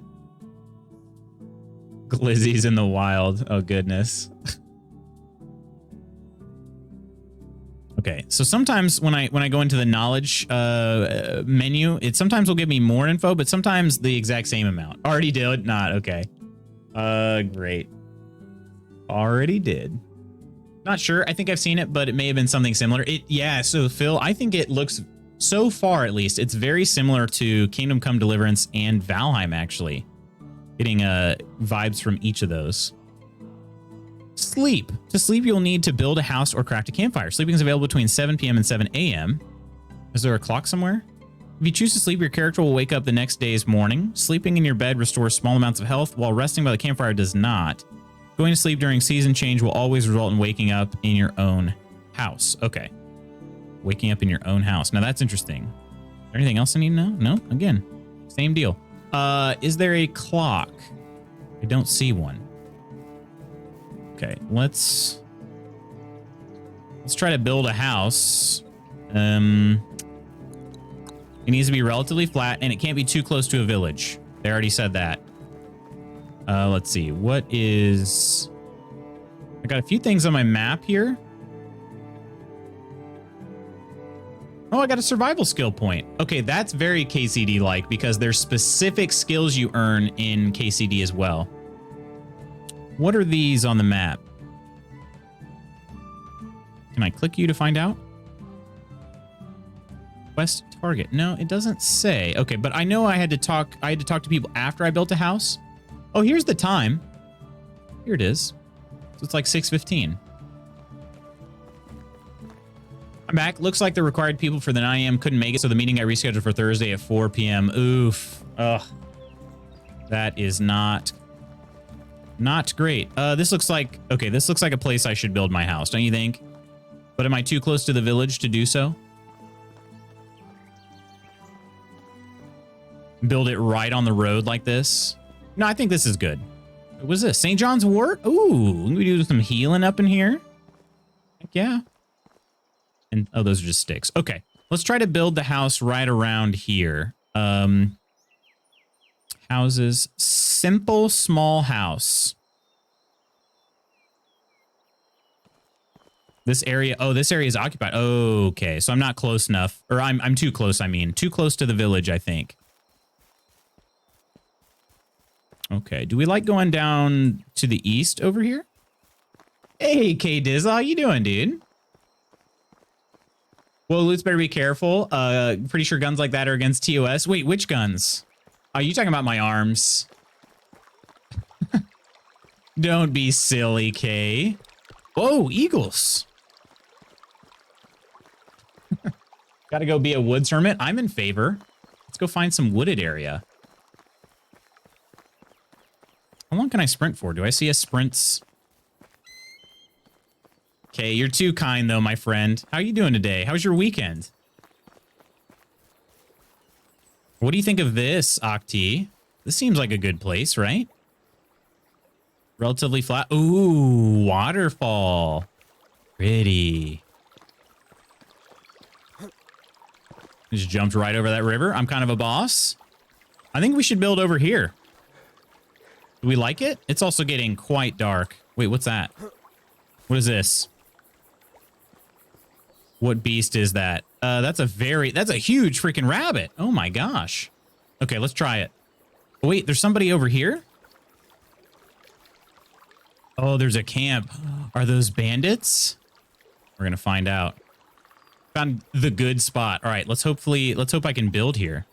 Glizzies in the wild. Oh goodness. Okay, so sometimes when I go into the knowledge menu, it sometimes will give me more info, but sometimes the exact same amount. Already did? Not okay. Great. Already did. Not sure. I think I've seen it, but it may have been something similar. Yeah, so Phil, I think it looks, so far at least, it's very similar to Kingdom Come Deliverance and Valheim, actually. Getting vibes from each of those. Sleep. To sleep, you'll need to build a house or craft a campfire. Sleeping is available between 7 p.m. and 7 a.m. Is there a clock somewhere? If you choose to sleep, your character will wake up the next day's morning. Sleeping in your bed restores small amounts of health, while resting by the campfire does not. Going to sleep during season change will always result in waking up in your own house. Okay. Waking up in your own house. Now that's interesting. Is there anything else I need to know? No? Again, same deal. Is there a clock? I don't see one. Okay, let's try to build a house. It needs to be relatively flat, and it can't be too close to a village. They already said that. Let's see. What is... I got a few things on my map here. Oh, I got a survival skill point. Okay, that's very KCD-like because there's specific skills you earn in KCD as well. What are these on the map? Can I click you to find out? Quest target. No, it doesn't say. Okay, but I know I had to talk to people after I built a house. Oh, here's the time. Here it is. So it's like 6:15. I'm back. Looks like the required people for the 9 a.m. couldn't make it, so the meeting got rescheduled for Thursday at 4 p.m. Oof. Ugh. That is not great. This looks like... Okay, this looks like a place I should build my house, don't you think? But am I too close to the village to do so? Build it right on the road like this? No, I think this is good. What was this? St. John's Wort? Ooh, we do some healing up in here. Heck yeah. And oh, those are just sticks. Okay, let's try to build the house right around here. Houses, simple small house. This area, oh, this area is occupied. Okay, so I'm not close enough, or I'm too close. I mean, too close to the village, I think. Okay, do we like going down to the east over here? Hey, K-Dizzle, how you doing, dude? Well, Lutz better be careful. Pretty sure guns like that are against TOS. Wait, which guns? Are you talking about my arms? Don't be silly, Kay. Whoa, eagles. Gotta go be a woods hermit. I'm in favor. Let's go find some wooded area. How long can I sprint for? Do I see a sprints? Okay, you're too kind though, my friend. How are you doing today? How's your weekend? What do you think of this, Octi? This seems like a good place, right? Relatively flat. Ooh, waterfall. Pretty. Just jumped right over that river. I'm kind of a boss. I think we should build over here. Do we like it? It's also getting quite dark. Wait, what's that? What is this? What beast is that? That's a huge freaking rabbit. Oh my gosh. Okay, let's try it. Oh, wait, there's somebody over here? Oh, there's a camp. Are those bandits? We're gonna find out. Found the good spot. All right, let's hope I can build here.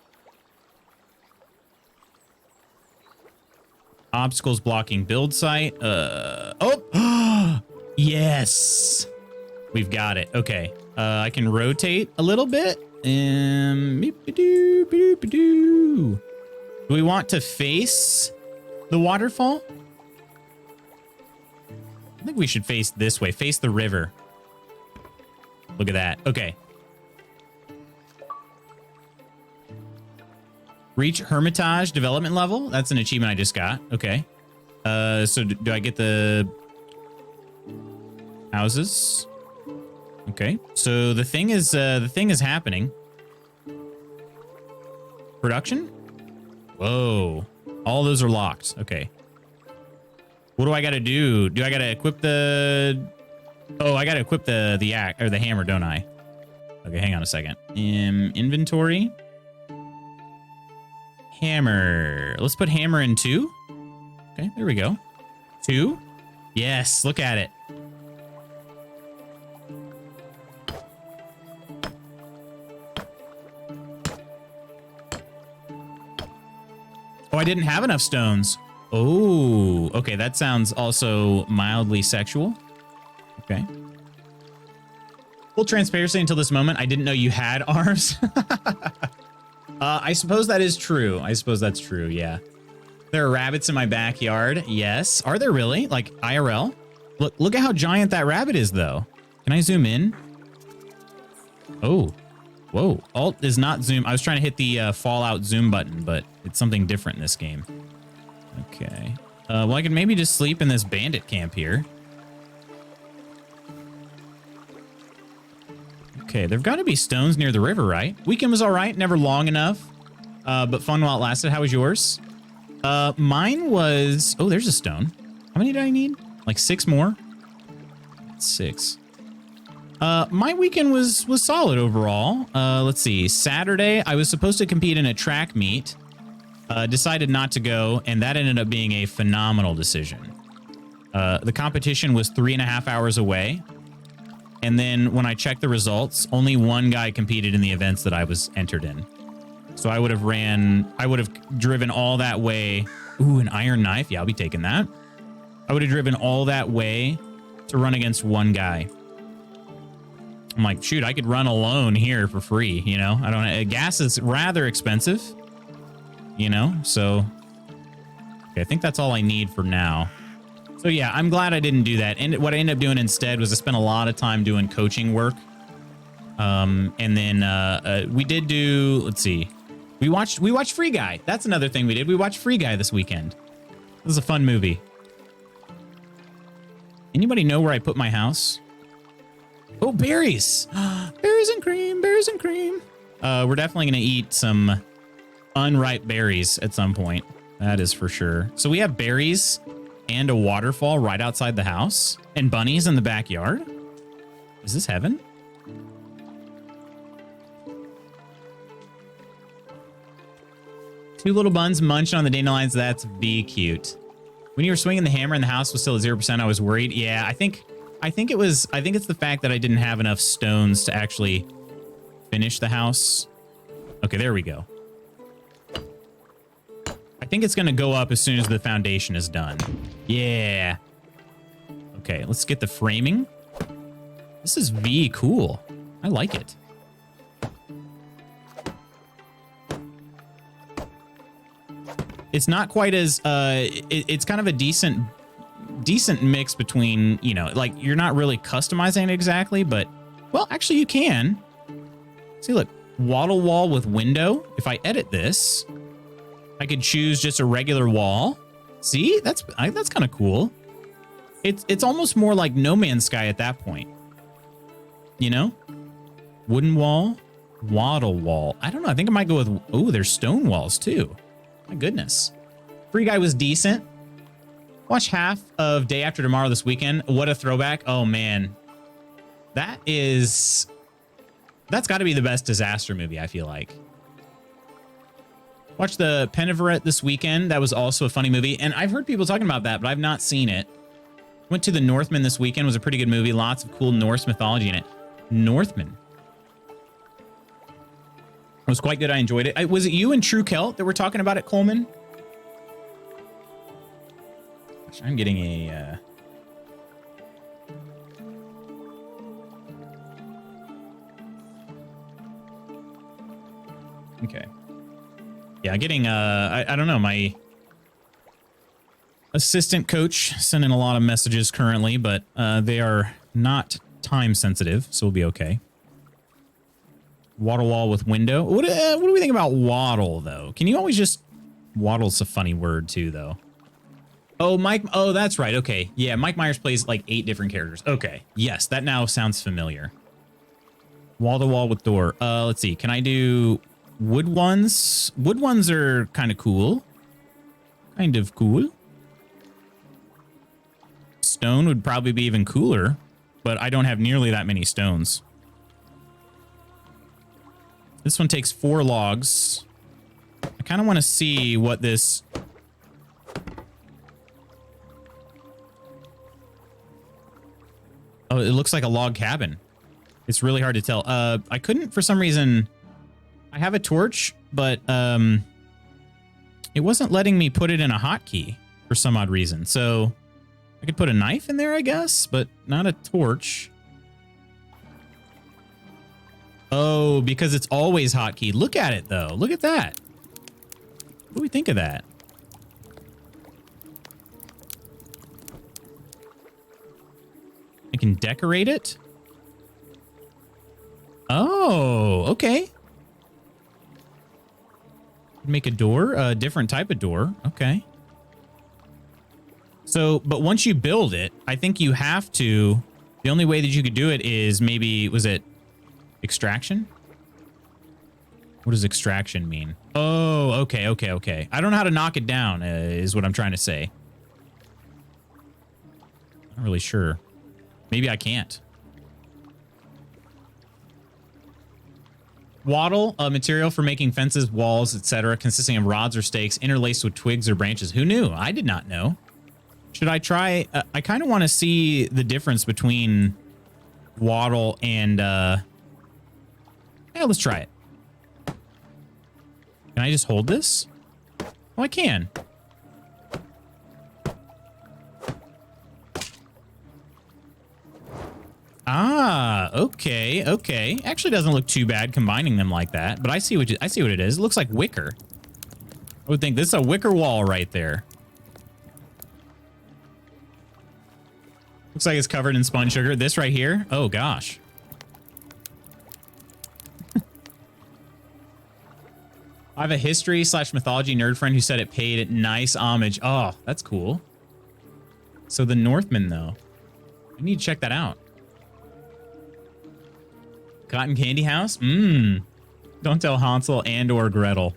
Obstacles blocking build site. Oh, yes. We've got it. Okay. I can rotate a little bit. Do we want to face the waterfall? I think we should face this way. Face the river. Look at that. Okay. Reach Hermitage development level. That's an achievement I just got. Okay. So do I get the houses? Okay. So the thing is happening. Production? Whoa. All those are locked. Okay. What do I got to do? Do I got to equip the... Oh, I got to equip the axe or the hammer, don't I? Okay, hang on a second. Inventory. Hammer. Let's put hammer in 2. Okay, there we go. 2. Yes, look at it. Oh, I didn't have enough stones. Oh, okay. That sounds also mildly sexual. Okay. Full transparency until this moment. I didn't know you had arms. I suppose that is true. I suppose that's true. Yeah. There are rabbits in my backyard. Yes. Are there really? Like IRL? Look at how giant that rabbit is though. Can I zoom in? Oh, whoa. Alt is not zoom. I was trying to hit the Fallout zoom button, but it's something different in this game. Okay. Well, I could maybe just sleep in this bandit camp here. Okay, there've got to be stones near the river, right? Weekend was all right, never long enough, but fun while it lasted. How was yours? Mine was... Oh, there's a stone. How many did I need? Like 6 more? 6. My weekend was solid overall. Let's see. Saturday, I was supposed to compete in a track meet. Decided not to go, and that ended up being a phenomenal decision. The competition was 3.5 hours away. And then when I checked the results, only one guy competed in the events that I was entered in. So I would have driven all that way. Ooh, an iron knife. Yeah, I'll be taking that. I would have driven all that way to run against one guy. I'm like, shoot, I could run alone here for free, you know? Gas is rather expensive, you know? So, okay, I think that's all I need for now. So yeah, I'm glad I didn't do that. And what I ended up doing instead was I spent a lot of time doing coaching work. And then we did do, let's see. We watched Free Guy. That's another thing we did. We watched Free Guy this weekend. It was a fun movie. Anybody know where I put my house? Oh, berries. Berries and cream, berries and cream. We're definitely going to eat some unripe berries at some point. That is for sure. So we have berries and a waterfall right outside the house and bunnies in the backyard. Is this heaven? Two little buns munching on the dandelions. That's be cute. When you were swinging the hammer and the house was still at 0%, I was worried. Yeah, I think it's the fact that I didn't have enough stones to actually finish the house. Okay, there we go. I think it's going to go up as soon as the foundation is done. Yeah. Okay, let's get the framing. This is cool. I like it. It's not quite as... it's kind of a decent decent mix between, you know, like you're not really customizing it exactly, but, well, actually you can. See, look, wattle wall with window. If I edit this, I could choose just a regular wall. See, that's kind of cool. It's almost more like No Man's Sky at that point. You know? Wooden wall, wattle wall. I don't know. I think I might go with, oh, there's stone walls too. My goodness. Free Guy was decent. Watch half of Day After Tomorrow this weekend. What a throwback. Oh, man. That's got to be the best disaster movie, I feel like. Watch the Peniveret this weekend. That was also a funny movie. And I've heard people talking about that, but I've not seen it. Went to The Northman this weekend. It was a pretty good movie. Lots of cool Norse mythology in it. Northman. It was quite good. I enjoyed it. Was it you and True Celt that were talking about it, Coleman? Gosh, I'm getting a... Okay. Yeah, getting, I don't know, my assistant coach sending a lot of messages currently, but they are not time sensitive, so we'll be okay. Wattle wall with window. What do we think about waddle, though? Can you always just... Waddle's a funny word, too, though. Oh, Mike... Oh, that's right. Okay. Yeah, Mike Myers plays, like, 8 different characters. Okay. Yes, that now sounds familiar. Wall to wall with door. Let's see. Can I do... Wood ones? Wood ones are kind of cool. Kind of cool. Stone would probably be even cooler, but I don't have nearly that many stones. This one takes 4 logs. I kind of want to see what this... Oh, it looks like a log cabin. It's really hard to tell. I couldn't, for some reason... I have a torch, but it wasn't letting me put it in a hotkey for some odd reason. So I could put a knife in there, I guess, but not a torch. Oh, because it's always hotkeyed. Look at it, though. Look at that. What do we think of that? I can decorate it. Oh, okay. Make a door, a different type of door. Okay. So, but once you build it, I think you have to, the only way that you could do it is maybe, was it extraction? What does extraction mean? Oh, okay, okay, okay. I don't know how to knock it down, is what I'm trying to say. Not really sure. Maybe I can't. Wattle, a material for making fences, walls, etc., consisting of rods or stakes interlaced with twigs or branches. Who knew? I did not know. Should I try? I kind of want to see the difference between wattle and... Yeah, let's try it. Can I just hold this? Oh, I can. Ah, okay, okay. Actually doesn't look too bad combining them like that, but I see what it is. It looks like wicker. I would think this is a wicker wall right there. Looks like it's covered in spun sugar. This right here, oh gosh. I have a history/mythology nerd friend who said it paid nice homage. Oh, that's cool. So the Northman, though. I need to check that out. Cotton Candy House? Mmm. Don't tell Hansel and or Gretel.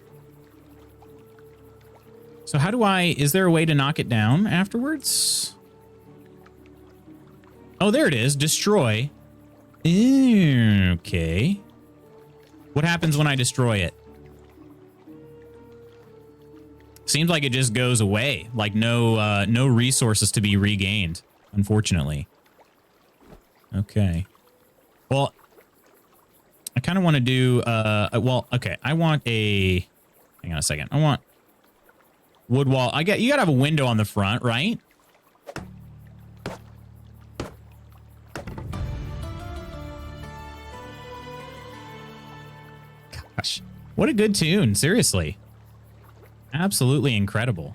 So how do I... Is there a way to knock it down afterwards? Oh, there it is. Destroy. Okay. What happens when I destroy it? Seems like it just goes away. Like no resources to be regained, unfortunately. Okay. Well... I kind of want to do, well, okay. I want a, hang on a second. I want wood wall. You got to have a window on the front, right? Gosh, what a good tune. Seriously. Absolutely incredible.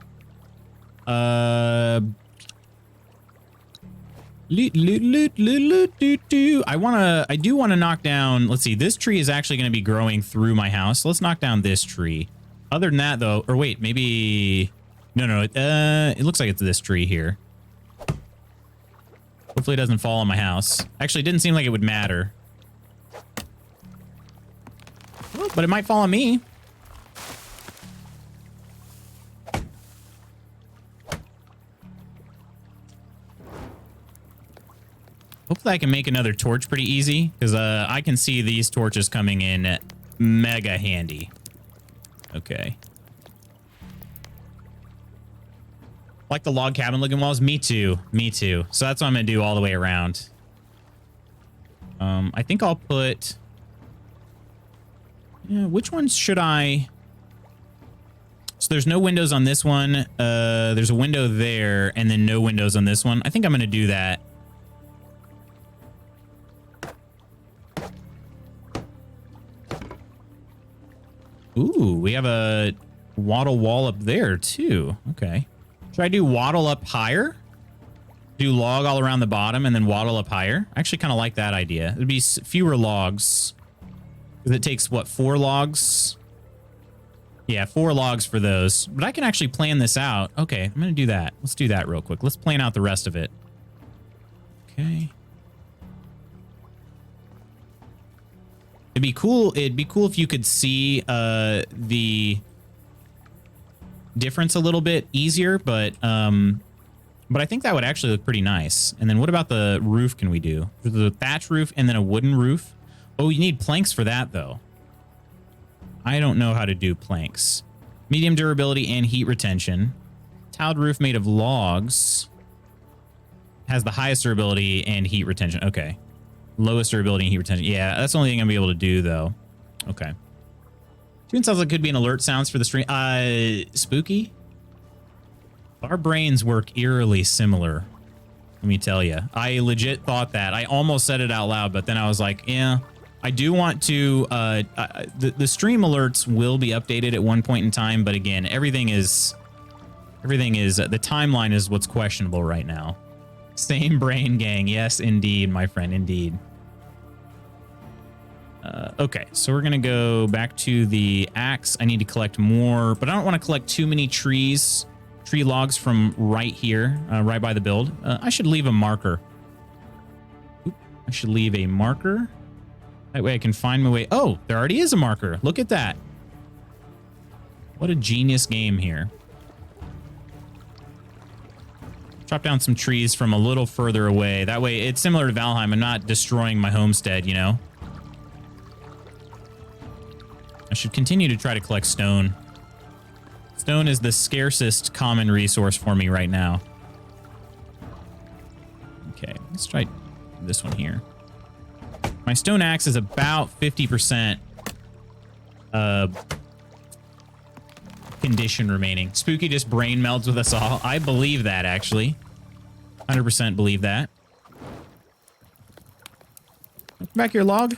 I do want to knock down. Let's see. This tree is actually going to be growing through my house. So let's knock down this tree. Other than that, though, or wait, maybe. No. It looks like it's this tree here. Hopefully it doesn't fall on my house. Actually, it didn't seem like it would matter. Oh, but it might fall on me. Hopefully I can make another torch pretty easy, because I can see these torches coming in mega handy. Okay. Like the log cabin looking walls? Me too. Me too. So that's what I'm going to do all the way around. I think I'll put... Yeah, which ones should I... So there's no windows on this one. There's a window there, and then no windows on this one. I think I'm going to do that. Ooh, we have a wattle wall up there, too. Okay. Should I do wattle up higher? Do log all around the bottom and then wattle up higher? I actually kind of like that idea. It'd be fewer logs. Because it takes, what, 4 logs? Yeah, 4 logs for those. But I can actually plan this out. Okay, I'm going to do that. Let's do that real quick. Let's plan out the rest of it. Okay. It'd be cool if you could see the difference a little bit easier, but I think that would actually look pretty nice. And then what about the roof can we do? The thatch roof and then a wooden roof. Oh, you need planks for that, though. I don't know how to do planks. Medium durability and heat retention. Tiled roof made of logs. Has the highest durability and heat retention. Okay. Lowest durability and heat retention. Yeah, that's the only thing I'm going to be able to do, though. Okay. Tune sounds like it could be an alert sounds for the stream. Spooky? Our brains work eerily similar. Let me tell you. I legit thought that. I almost said it out loud, but then I was like, yeah. I do want to... the stream alerts will be updated at one point in time, but again, everything is... the timeline is what's questionable right now. Same brain gang. Yes, indeed, my friend. Indeed. Okay, so we're going to go back to the axe. I need to collect more, but I don't want to collect too many tree logs from right here, right by the build. I should leave a marker. Oop, I should leave a marker. That way I can find my way. Oh, there already is a marker. Look at that. What a genius game here. Chop down some trees from a little further away. That way, it's similar to Valheim. I'm not destroying my homestead, you know? I should continue to try to collect stone. Stone is the scarcest common resource for me right now. Okay, let's try this one here. My stone axe is about 50% condition remaining. Spooky just brain melds with us all. I believe that, actually. 100% believe that. Come back here, log.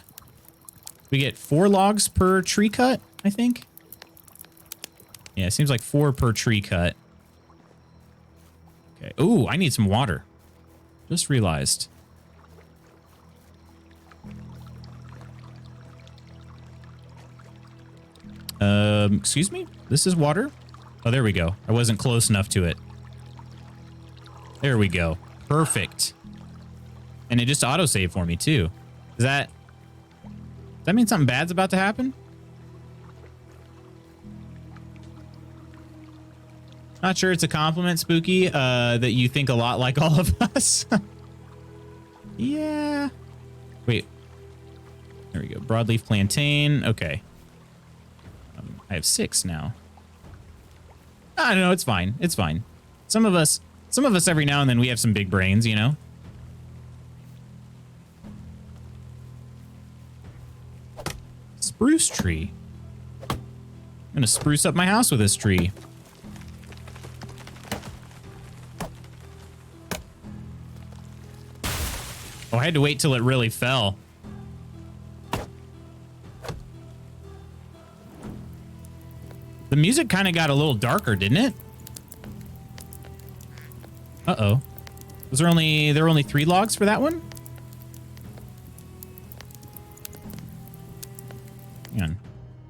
We get 4 logs per tree cut, I think. Yeah, it seems like 4 per tree cut. Okay. Ooh, I need some water. Just realized. Excuse me? This is water? Oh, there we go. I wasn't close enough to it. There we go. Perfect. And it just autosaved for me, too. Does that mean something bad's about to happen? Not sure it's a compliment, Spooky, that you think a lot like all of us. Yeah. Wait. There we go. Broadleaf plantain. Okay. I have 6 now. I don't know. It's fine. It's fine. Some of us every now and then we have some big brains, you know? Spruce tree. I'm gonna spruce up my house with this tree. Oh, I had to wait till it really fell. The music kind of got a little darker, didn't it? Uh-oh. there were only 3 logs for that one? Hang on.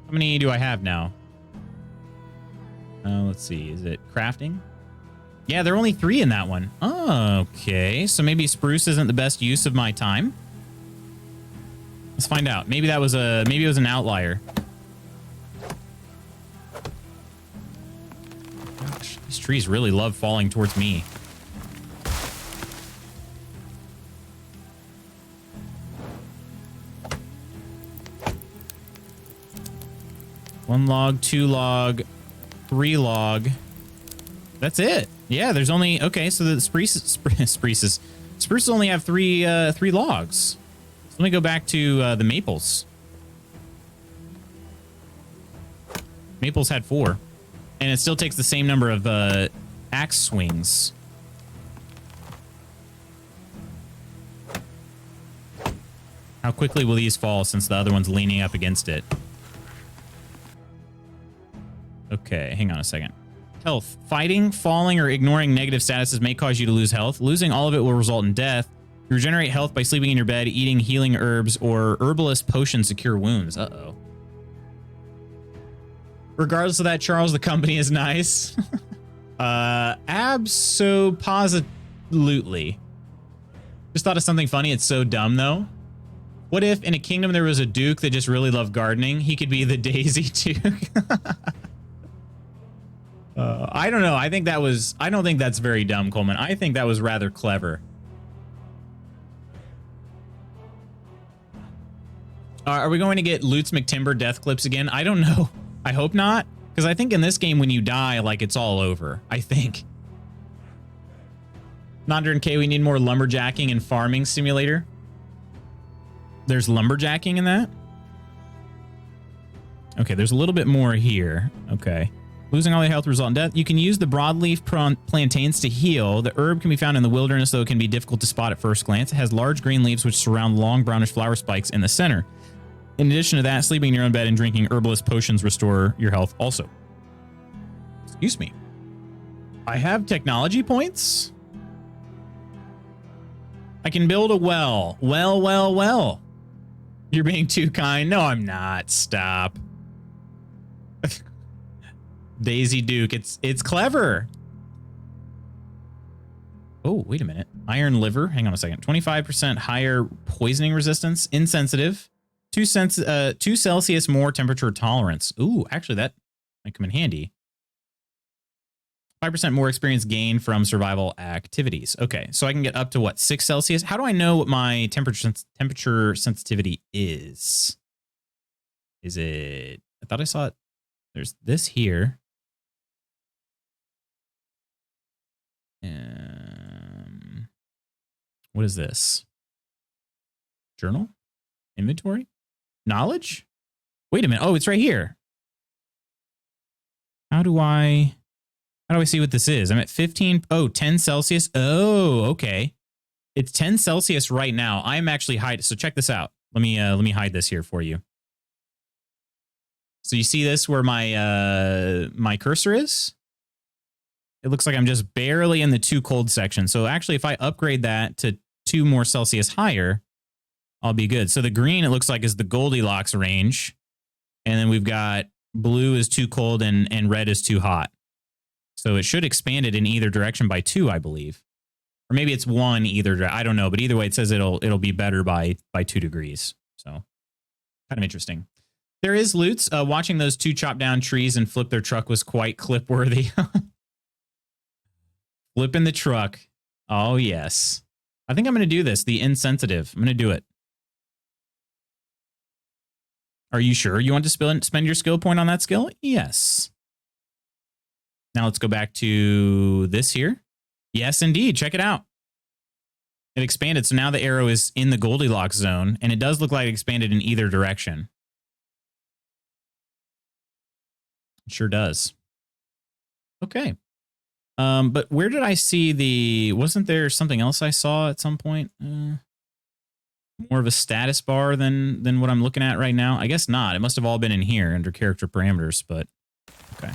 How many do I have now? Let's see. Is it crafting? Yeah, there are only 3 in that one. Oh, okay. So maybe spruce isn't the best use of my time. Let's find out. Maybe it was an outlier. Gosh, these trees really love falling towards me. One log, 2 log, 3 log. That's it. Yeah, there's only... Okay, so the spruces only have 3 logs. So let me go back to the maples. Maples had 4. And it still takes the same number of axe swings. How quickly will these fall since the other one's leaning up against it? Okay, hang on a second. Health. Fighting, falling, or ignoring negative statuses may cause you to lose health. Losing all of it will result in death. You regenerate health by sleeping in your bed, eating healing herbs, or herbalist potions to cure wounds. Uh-oh. Regardless of that, Charles, the company is nice. Abso-positively. Just thought of something funny. It's so dumb, though. What if in a kingdom there was a duke that just really loved gardening? He could be the Daisy Duke. I don't know. I don't think that's very dumb, Coleman. I think that was rather clever. Are we going to get Lutz McTimber death clips again? I don't know. I hope not. Because I think in this game, when you die, like, it's all over. I think. 900K, we need more lumberjacking and farming simulator. There's lumberjacking in that? Okay, there's a little bit more here. Okay. Losing all your health result in death. You can use the broadleaf plantains to heal. The herb can be found in the wilderness, though it can be difficult to spot at first glance. It has large green leaves which surround long brownish flower spikes in the center. In addition to that, sleeping in your own bed and drinking herbalist potions restore your health also. Excuse me. I have technology points? I can build a well. Well. You're being too kind. No, I'm not. Stop. Daisy Duke. It's clever. Oh, wait a minute. Iron liver. Hang on a second. 25% higher poisoning resistance. Insensitive. 2 Celsius more temperature tolerance. Ooh, actually that might come in handy. 5% more experience gained from survival activities. Okay, so I can get up to what, 6 Celsius? How do I know what my temperature sensitivity is? Is it? I thought I saw it. There's this here. What is this? Journal? Inventory? Knowledge? Wait a minute. Oh, it's right here. How do I see what this is? I'm at 15. Oh, 10 Celsius. Oh, okay. It's 10 Celsius right now. I'm actually hiding. So check this out. Let me hide this here for you. So you see this where my cursor is? It looks like I'm just barely in the too cold section. So actually, if I upgrade that to 2 more Celsius higher, I'll be good. So the green, it looks like, is the Goldilocks range. And then we've got blue is too cold and red is too hot. So it should expand it in either direction by 2, I believe. Or maybe it's 1 either. I don't know. But either way, it says it'll be better by 2 degrees. So kind of interesting. There is Lutz. Watching those 2 chop down trees and flip their truck was quite clip worthy. Flipping the truck. Oh, yes. I think I'm going to do this. The insensitive. I'm going to do it. Are you sure you want to spend your skill point on that skill? Yes. Now let's go back to this here. Yes, indeed. Check it out. It expanded. So now the arrow is in the Goldilocks zone, and it does look like it expanded in either direction. It sure does. Okay. But where did I see wasn't there something else I saw at some point? More of a status bar than what I'm looking at right now? I guess not. It must have all been in here under character parameters, but okay.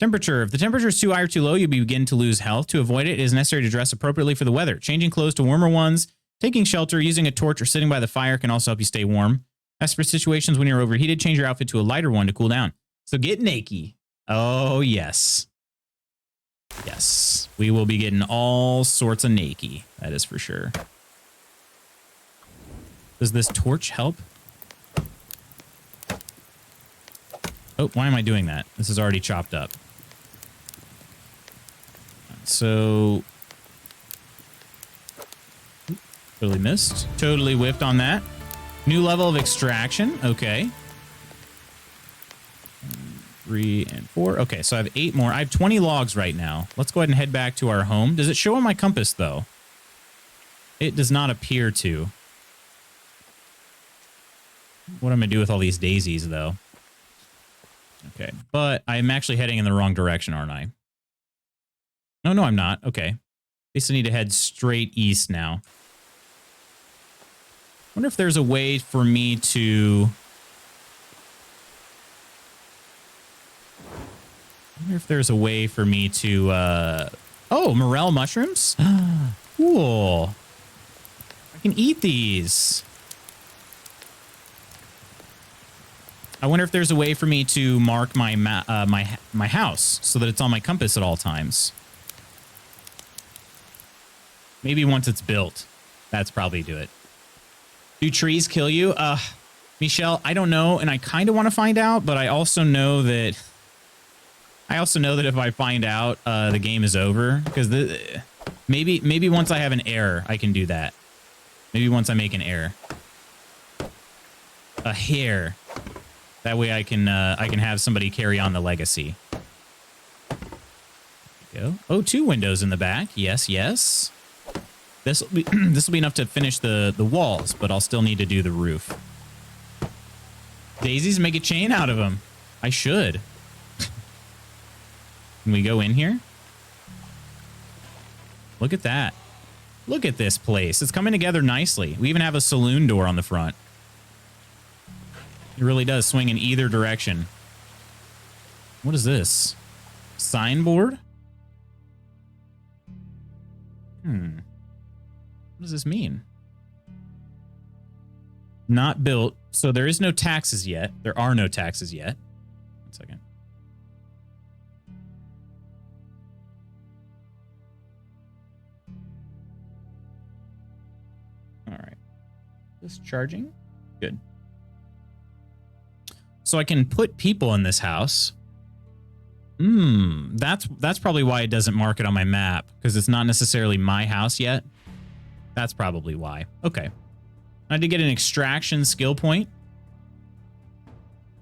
Temperature. If the temperature is too high or too low, you begin to lose health. To avoid it, it is necessary to dress appropriately for the weather. Changing clothes to warmer ones, taking shelter, using a torch, or sitting by the fire can also help you stay warm. As for situations when you're overheated, change your outfit to a lighter one to cool down. So get naked. Oh, yes. Yes. We will be getting all sorts of naked. That is for sure. Does this torch help? Oh, why am I doing that? This is already chopped up. So, totally missed. Totally whiffed on that. New level of extraction. Okay. 3 and 4. Okay, so I have 8 more. I have 20 logs right now. Let's go ahead and head back to our home. Does it show on my compass, though? It does not appear to. What am I going to do with all these daisies, though? Okay, but I'm actually heading in the wrong direction, aren't I? No, no, I'm not. Okay. At least I need to head straight east now. I wonder if there's a way for me to... Oh, morel mushrooms? Cool. I can eat these. I wonder if there's a way for me to mark my my house so that it's on my compass at all times. Maybe once it's built. That's probably do it. Do trees kill you? Michelle, I don't know, and I kind of want to find out, but I also know that if I find out, the game is over, because maybe once I have an error, I can do that. Maybe once I make an error. A hair. That way I can have somebody carry on the legacy. There we go. Oh, 2 windows in the back. Yes, yes. This will be enough to finish the walls, but I'll still need to do the roof. Daisies, make a chain out of them. I should. Can we go in here? Look at that. Look at this place. It's coming together nicely. We even have a saloon door on the front. It really does swing in either direction. What is this? Signboard? What does this mean? Not built. So there is no taxes yet. There are no taxes yet. 1 second. All right. This charging? Good. So I can put people in this house. That's probably why it doesn't mark it on my map, because it's not necessarily my house yet. That's probably why. Okay. I did get an extraction skill point.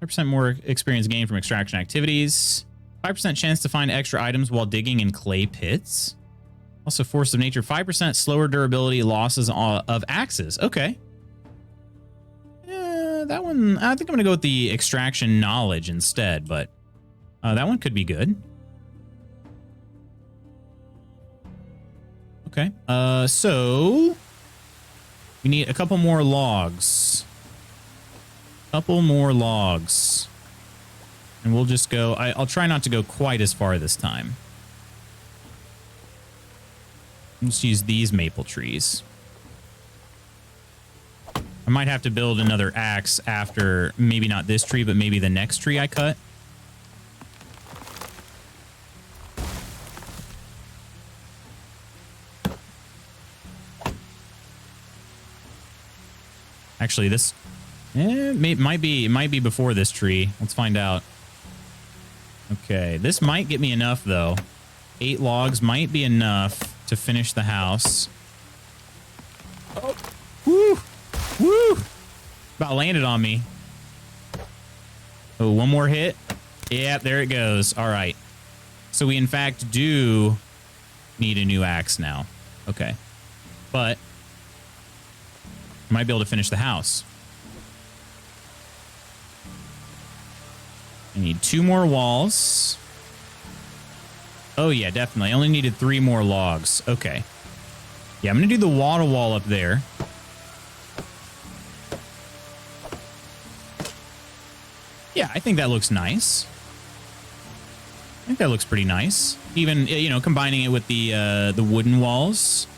5% more experience gained from extraction activities. 5% chance to find extra items while digging in clay pits. Also, force of nature. 5% slower durability losses of axes. Okay. That one, I think I'm going to go with the extraction knowledge instead, but that one could be good. Okay. So we need a couple more logs. Couple more logs. And we'll just go, I'll try not to go quite as far this time. Let's use these maple trees. I might have to build another axe after, maybe not this tree, but maybe the next tree I cut. Actually, this might be before this tree. Let's find out. Okay, this might get me enough though. 8 logs might be enough to finish the house. Oh, woo, woo! About landed on me. Oh, one more hit. Yeah, there it goes. All right. So we in fact do need a new axe now. Okay, but I might be able to finish the house. I need 2 more walls. Oh, yeah, definitely. I only needed 3 more logs. Okay. Yeah, I'm going to do the wall-to-wall up there. Yeah, I think that looks nice. think that looks pretty nice. Even, you know, combining it with the wooden walls.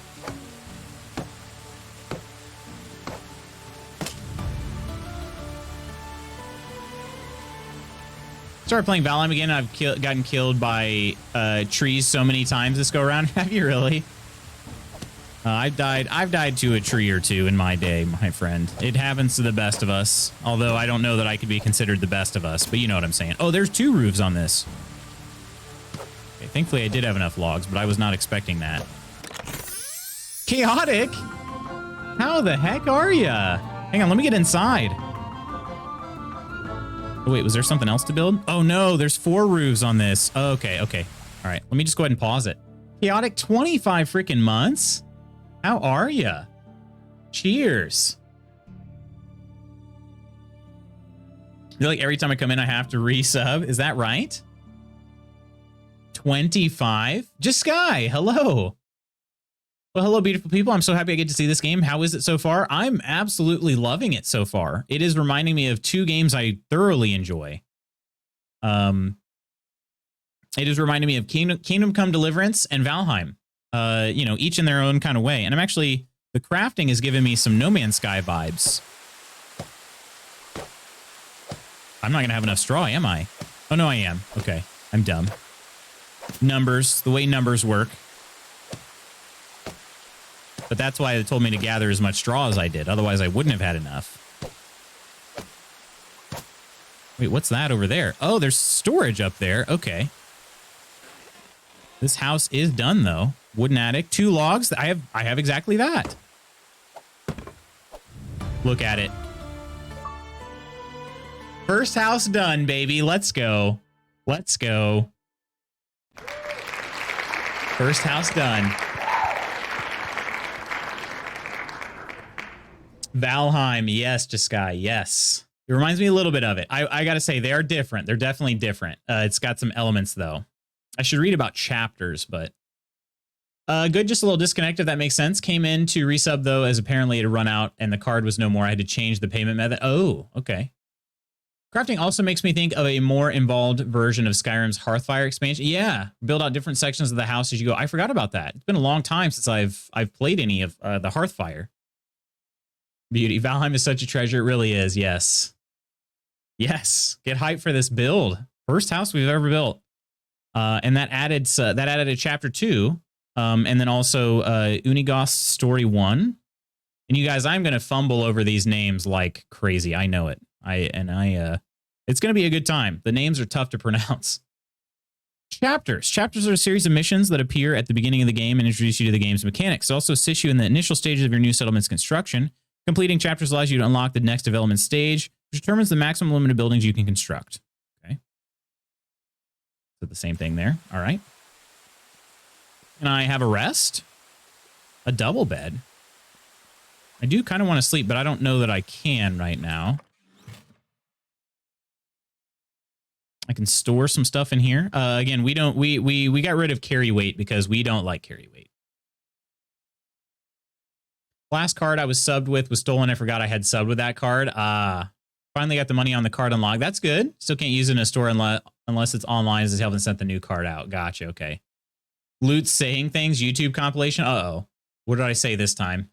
Started playing Valheim again. I've gotten killed by trees so many times this go around. Have you really? I've died to a tree or two in my day, my friend. It happens to the best of us. Although I don't know that I could be considered the best of us, but you know what I'm saying. Oh, there's 2 roofs on this. Okay, thankfully I did have enough logs, but I was not expecting that. Chaotic? How the heck are ya? Hang on, let me get inside. Oh, wait, was there something else to build? Oh, no, there's 4 roofs on this. Oh, okay. All right, let me just go ahead and pause it. Chaotic, 25 freaking months? How are ya? Cheers. I feel like every time I come in, I have to resub. Is that right? 25? Just Sky, hello. Well, hello, beautiful people. I'm so happy I get to see this game. How is it so far? I'm absolutely loving it so far. It is reminding me of 2 games I thoroughly enjoy. It is reminding me of Kingdom Come Deliverance and Valheim. You know, each in their own kind of way. And I'm actually, the crafting is giving me some No Man's Sky vibes. I'm not going to have enough straw, am I? Oh, no, I am. Okay, I'm dumb. Numbers, the way numbers work. But that's why they told me to gather as much straw as I did. Otherwise, I wouldn't have had enough. Wait, what's that over there? Oh, there's storage up there. Okay. This house is done, though. Wooden attic, 2 logs. I have exactly that. Look at it. First house done, baby. Let's go. Let's go. First house done. Valheim, yes, Jeskai, yes. It reminds me a little bit of it. I gotta say, they are different. They're definitely different. It's got some elements, though. I should read about chapters, but... good, just a little disconnect, if that makes sense. Came in to resub, though, as apparently it had run out and the card was no more. I had to change the payment method. Oh, okay. Crafting also makes me think of a more involved version of Skyrim's Hearthfire expansion. Yeah, build out different sections of the house as you go. I forgot about that. It's been a long time since I've played any of the Hearthfire. Beauty. Valheim is such a treasure. It really is. Yes. Yes. Get hyped for this build. First house we've ever built. And that added a chapter 2. And then also Unigos Story 1. And you guys, I'm going to fumble over these names like crazy. I know it. It's going to be a good time. The names are tough to pronounce. Chapters. Chapters are a series of missions that appear at the beginning of the game and introduce you to the game's mechanics. It also assists you in the initial stages of your new settlement's construction. Completing chapters allows you to unlock the next development stage, which determines the maximum limit of buildings you can construct. Okay. So the same thing there. All right. Can I have a rest? A double bed. I do kind of want to sleep, but I don't know that I can right now. I can store some stuff in here. Again, we got rid of carry weight because we don't like carry weight. Last card I was subbed with was stolen. I forgot I had subbed with that card. Finally got the money on the card unlocked. That's good. Still can't use it in a store unless it's online, as they haven't sent the new card out. Gotcha. Okay. Loot saying things. YouTube compilation. Uh-oh. What did I say this time?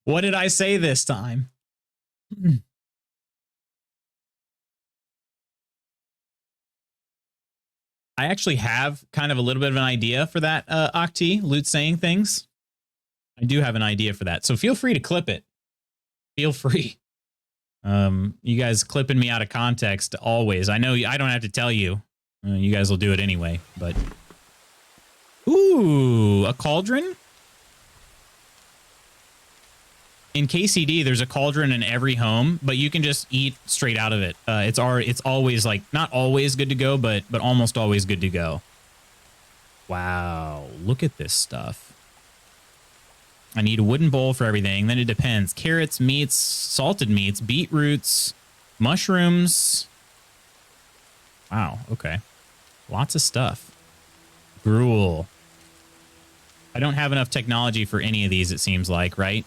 What did I say this time? I actually have kind of a little bit of an idea for that, Octi. Loot saying things. I do have an idea for that. So feel free to clip it. Feel free. You guys clipping me out of context always. I know I don't have to tell you. You guys will do it anyway, but... Ooh, a cauldron? In KCD, there's a cauldron in every home, but you can just eat straight out of it. It's always, like, not always good to go, but almost always good to go. Wow, look at this stuff. I need a wooden bowl for everything. Then it depends. Carrots, meats, salted meats, beetroots, mushrooms. Wow, okay. Lots of stuff. Gruel. I don't have enough technology for any of these, it seems like, right?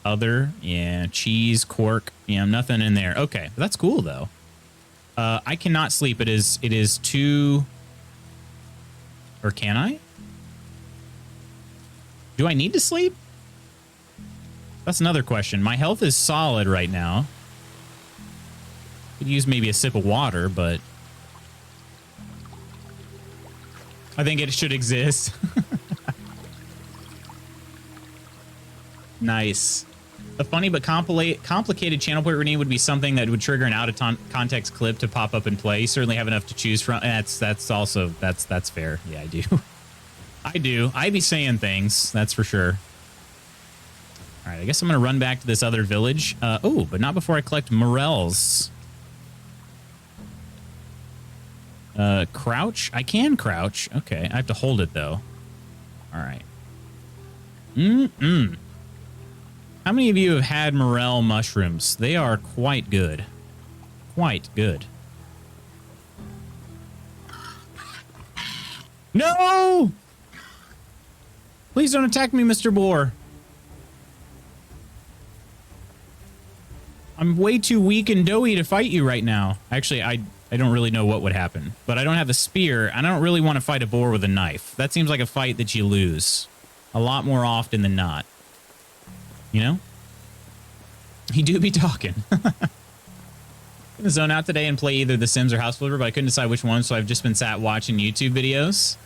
Other, yeah, cheese, cork. Yeah, nothing in there. Okay, that's cool, though. I cannot sleep. It is too... Or can I? Do I need to sleep? That's another question. My health is solid right now. Could use maybe a sip of water, but... I think it should exist. Nice. A funny but complicated channel point routine would be something that would trigger an out-of-context clip to pop up and play. You certainly have enough to choose from. That's fair. Yeah, I do. I do. I be saying things, that's for sure. All right, I guess I'm going to run back to this other village. Oh, but not before I collect morels. Crouch? I can crouch. Okay, I have to hold it, though. All right. How many of you have had morel mushrooms? They are quite good. Quite good. No! Please don't attack me, Mr. Boar. I'm way too weak and doughy to fight you right now. Actually, I don't really know what would happen. But I don't have a spear, and I don't really want to fight a boar with a knife. That seems like a fight that you lose. A lot more often than not. You know? He do be talking. I'm gonna zone out today and play either The Sims or House Flipper, but I couldn't decide which one, so I've just been sat watching YouTube videos.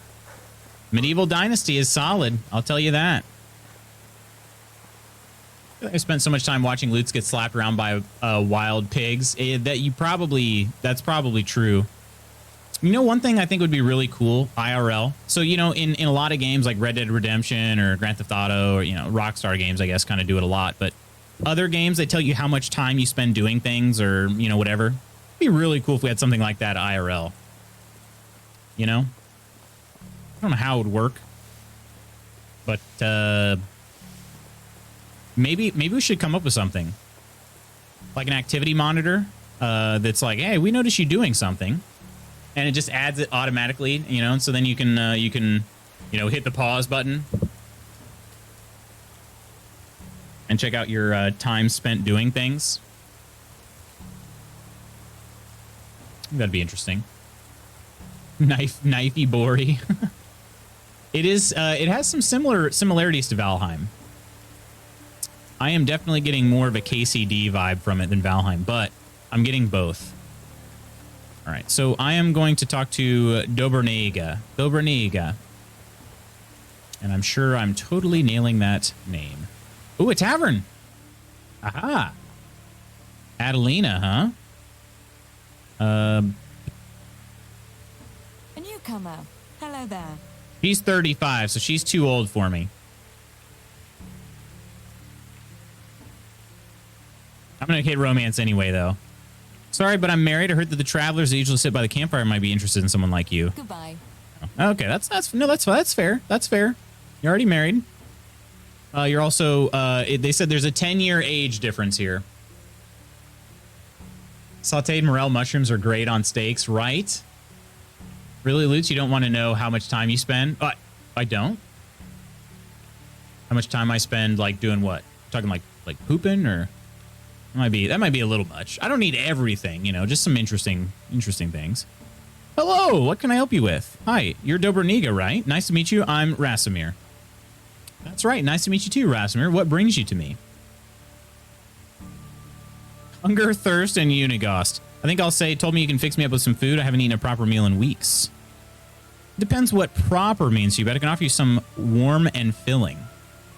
Medieval Dynasty is solid, I'll tell you that. I spent so much time watching Lutz get slapped around by wild pigs that's probably true. You know, one thing I think would be really cool, IRL. So, you know, in a lot of games like Red Dead Redemption or Grand Theft Auto or, you know, Rockstar games, I guess, kind of do it a lot. But other games, they tell you how much time you spend doing things or, you know, whatever. It'd be really cool if we had something like that IRL. You know? I don't know how it would work. But maybe we should come up with something. Like an activity monitor that's like, hey, we notice you doing something. And it just adds it automatically, you know, and so then you can, you know, hit the pause button and check out your time spent doing things. That'd be interesting. Knifey Bory. It is. It has some similarities to Valheim. I am definitely getting more of a KCD vibe from it than Valheim, but I'm getting both. All right, so I am going to talk to Dobrniga. And I'm sure I'm totally nailing that name. Ooh, a tavern. Aha. Adelina, huh? A newcomer. Hello there. She's 35, so she's too old for me. I'm going to hit romance anyway, though. Sorry, but I'm married. I heard that the travelers that usually sit by the campfire might be interested in someone like you. Goodbye. Okay, that's fair. That's fair. You're already married. You're also, they said there's a 10-year age difference here. Sauteed morel mushrooms are great on steaks, right? Really, Lutz, you don't want to know how much time you spend? I don't. How much time I spend, like, doing what? Talking like pooping, or that might be a little much. I don't need everything, you know, just some interesting things. Hello, what can I help you with? Hi, you're Dobrniga, right? Nice to meet you. I'm Rasimir. That's right. Nice to meet you too, Rasimir. What brings you to me? Hunger, thirst, and Unigost. I think I'll say, told me you can fix me up with some food. I haven't eaten a proper meal in weeks. Depends what proper means to you, but I can offer you some warm and filling.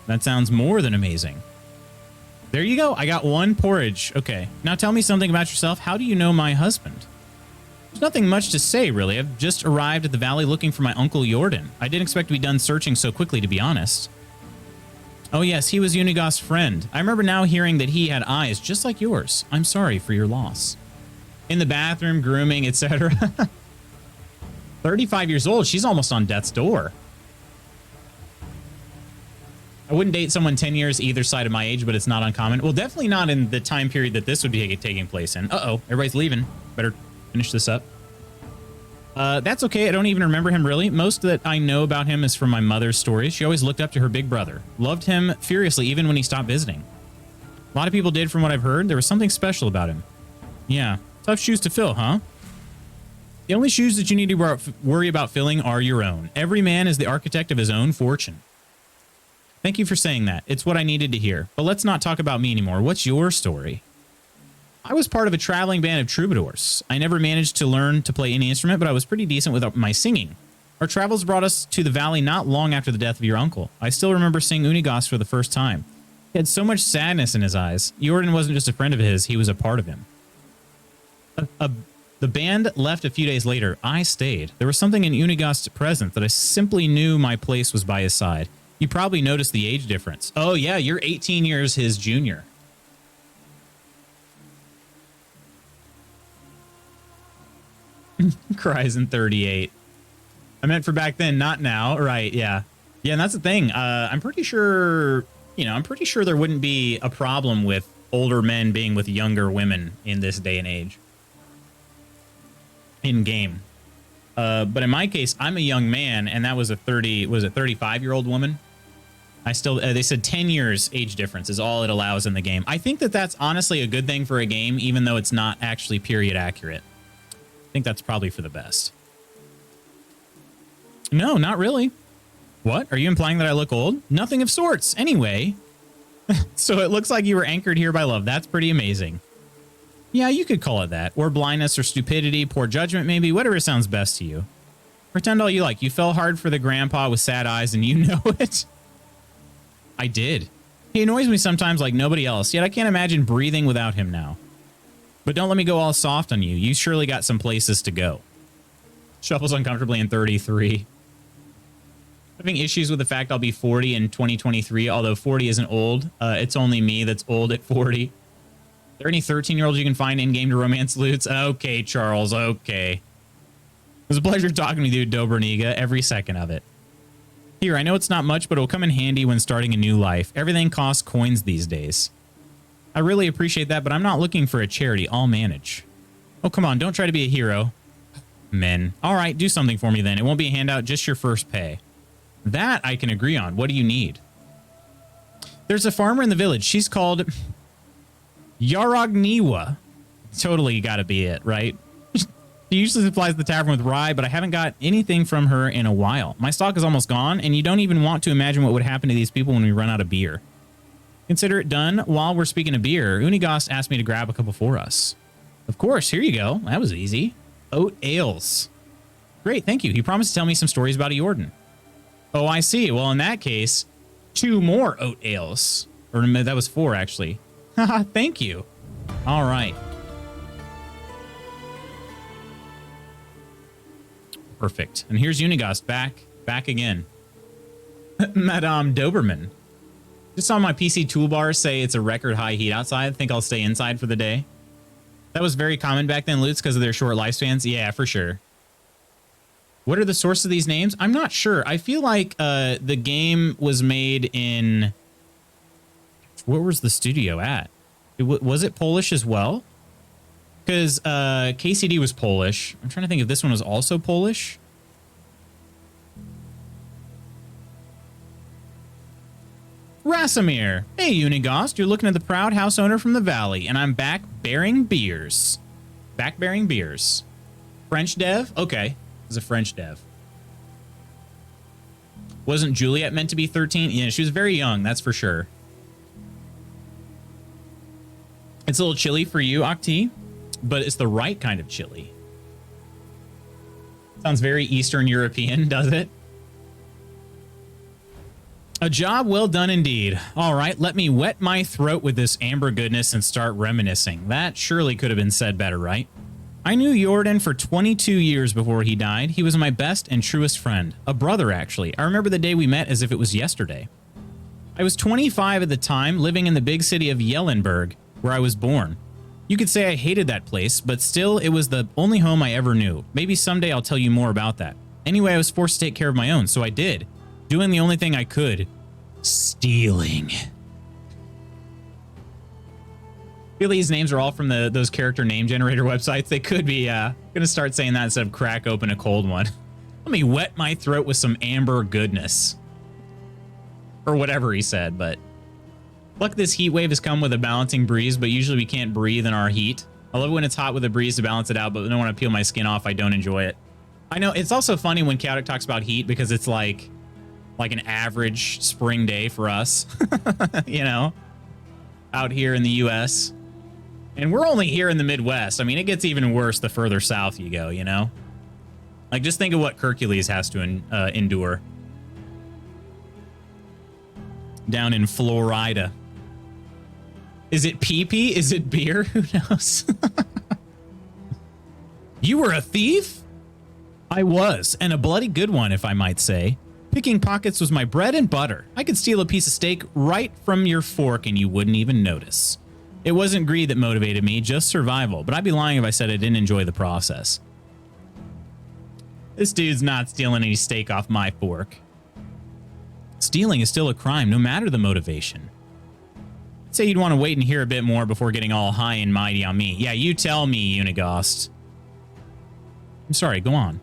That sounds more than amazing. There you go. I got one porridge. Okay. Now tell me something about yourself. How do you know my husband? There's nothing much to say, really. I've just arrived at the valley looking for my Uncle Jordan. I didn't expect to be done searching so quickly, to be honest. Oh, yes, he was Unigost's friend. I remember now hearing that he had eyes just like yours. I'm sorry for your loss. In the bathroom, grooming, etc. 35 years old. She's almost on death's door. I wouldn't date someone 10 years either side of my age, but it's not uncommon. Well, definitely not in the time period that this would be taking place in. Uh-oh, everybody's leaving. Better finish this up. That's okay. I don't even remember him, really. Most that I know about him is from my mother's stories. She always looked up to her big brother. Loved him furiously, even when he stopped visiting. A lot of people did, from what I've heard. There was something special about him. Yeah. Tough shoes to fill, huh? The only shoes that you need to worry about filling are your own. Every man is the architect of his own fortune. Thank you for saying that. It's what I needed to hear. But let's not talk about me anymore. What's your story? I was part of a traveling band of troubadours. I never managed to learn to play any instrument, but I was pretty decent with my singing. Our travels brought us to the valley not long after the death of your uncle. I still remember seeing Unigos for the first time. He had so much sadness in his eyes. Jordan wasn't just a friend of his, he was a part of him. The band left a few days later. I stayed. There was something in Unigos' presence that I simply knew my place was by his side. You probably noticed the age difference. Oh yeah, you're 18 years his junior. Cries in 38. I meant for back then, not now. Right, yeah. Yeah, and that's the thing. I'm pretty sure, I'm pretty sure there wouldn't be a problem with older men being with younger women in this day and age. In game. But in my case, I'm a young man, and that was a 35-year-old woman? I still, they said 10 years age difference is all it allows in the game. I think that that's honestly a good thing for a game, even though it's not actually period accurate. I think that's probably for the best. No, not really. What? Are you implying that I look old? Nothing of sorts. Anyway. So it looks like you were anchored here by love. That's pretty amazing. Yeah, you could call it that. Or blindness or stupidity, poor judgment maybe, whatever sounds best to you. Pretend all you like. You fell hard for the grandpa with sad eyes and you know it. I did. He annoys me sometimes like nobody else, yet I can't imagine breathing without him now. But don't let me go all soft on you. You surely got some places to go. Shuffles uncomfortably in 33. Having issues with the fact I'll be 40 in 2023, although 40 isn't old. It's only me that's old at 40. Are there any 13-year-olds you can find in-game to romance Lutz? Okay, Charles, okay. It was a pleasure talking with you, Dobraniga, every second of it. Here, I know it's not much, but it'll come in handy when starting a new life. Everything costs coins these days. I really appreciate that, but I'm not looking for a charity. I'll manage. Oh, come on, don't try to be a hero. Men. All right, do something for me then. It won't be a handout, just your first pay. That I can agree on. What do you need? There's a farmer in the village. She's called Yarogniwa. Totally got to be it, right? She usually supplies the tavern with rye, but I haven't got anything from her in a while. My stock is almost gone, and you don't even want to imagine what would happen to these people when we run out of beer. Consider it done. While we're speaking of beer, Unigos asked me to grab a couple for us. Of course, here you go. That was easy. Oat ales. Great, thank you. He promised to tell me some stories about Jordan. Oh, I see. Well, in that case, 2 more oat ales. Or that was 4, actually. Haha, thank you. All right. Perfect. And here's Unigos back again. Madame Doberman. Just saw my PC toolbar say it's a record high heat outside. Think I'll stay inside for the day. That was very common back then, Lutz, because of their short lifespans. Yeah, for sure. What are the sources of these names? I'm not sure. I feel like the game was made in... Where was the studio at? Was it Polish as well? Because KCD was Polish. I'm trying to think if this one was also Polish. Rasimir. Hey, Unigost. You're looking at the proud house owner from the valley, and I'm back bearing beers. Back bearing beers. French dev? Okay. It was a French dev. Wasn't Juliet meant to be 13? Yeah, she was very young, that's for sure. It's a little chilly for you, Octi, but it's the right kind of chili. Sounds very Eastern European, does it? A job well done indeed. All right, let me wet my throat with this amber goodness and start reminiscing. That surely could have been said better, right? I knew Jordan for 22 years before he died. He was my best and truest friend. A brother, actually. I remember the day we met as if it was yesterday. I was 25 at the time, living in the big city of Yellenberg, where I was born. You could say I hated that place, but still, it was the only home I ever knew. Maybe someday I'll tell you more about that. Anyway, I was forced to take care of my own, so I did. Doing the only thing I could. Stealing. I feel these names are all from those character name generator websites. They could be, gonna start saying that instead of crack open a cold one. Let me wet my throat with some amber goodness. Or whatever he said, but... Luck this heat wave has come with a balancing breeze, but usually we can't breathe in our heat. I love when it's hot with a breeze to balance it out, but when I want to peel my skin off, I don't enjoy it. I know it's also funny when Chaotic talks about heat because it's like an average spring day for us, you know, out here in the US. And we're only here in the Midwest. I mean, it gets even worse the further south you go, you know? Like, just think of what Hercules has to endure. Down in Florida. Is it pee-pee? Is it beer? Who knows? You were a thief? I was, and a bloody good one, if I might say. Picking pockets was my bread and butter. I could steal a piece of steak right from your fork and you wouldn't even notice. It wasn't greed that motivated me, just survival, but I'd be lying if I said I didn't enjoy the process. This dude's not stealing any steak off my fork. Stealing is still a crime, no matter the motivation. I'd say you'd want to wait and hear a bit more before getting all high and mighty on me. Yeah, you tell me, Unigost. I'm sorry, go on.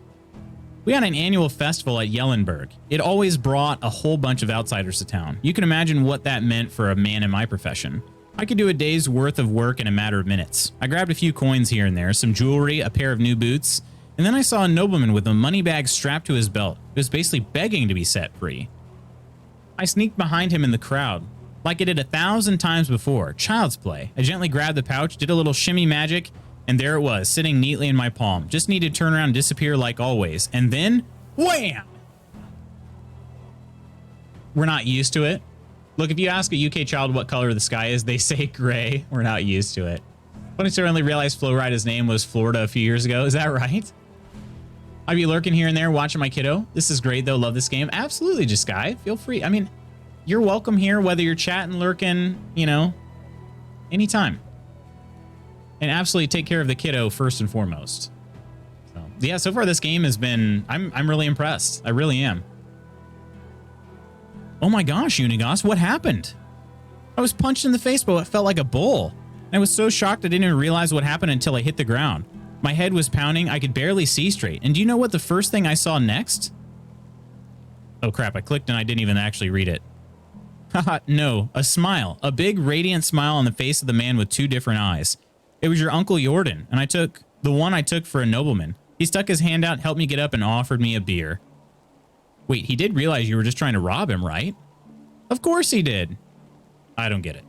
We had an annual festival at Yellenberg. It always brought a whole bunch of outsiders to town. You can imagine what that meant for a man in my profession. I could do a day's worth of work in a matter of minutes. I grabbed a few coins here and there, some jewelry, a pair of new boots, and then I saw a nobleman with a money bag strapped to his belt, who was basically begging to be set free. I sneaked behind him in the crowd, like I did 1,000 times before. Child's play. I gently grabbed the pouch, did a little shimmy magic, and there it was, sitting neatly in my palm. Just needed to turn around and disappear like always. And then, wham! We're not used to it. Look, if you ask a UK child what color the sky is, they say gray. We're not used to it. Funny story, I only realized Flowrider's name was Florida a few years ago. Is that right? I'd be lurking here and there watching my kiddo. This is great, though. Love this game. Absolutely, just Sky. Feel free. I mean, you're welcome here, whether you're chatting, lurking, you know, anytime. And absolutely take care of the kiddo first and foremost. So, yeah, so far this game has been... I'm really impressed. I really am. Oh my gosh, Unigos, what happened? I was punched in the face, but it felt like a bull. I was so shocked I didn't even realize what happened until I hit the ground. My head was pounding, I could barely see straight. And do you know what the first thing I saw next? Oh crap, I clicked and I didn't even actually read it. Haha, no, a smile. A big, radiant smile on the face of the man with two different eyes. It was your Uncle Jordan, and I took the one I took for a nobleman. He stuck his hand out, helped me get up, and offered me a beer. Wait, he did realize you were just trying to rob him, right? Of course he did. I don't get it.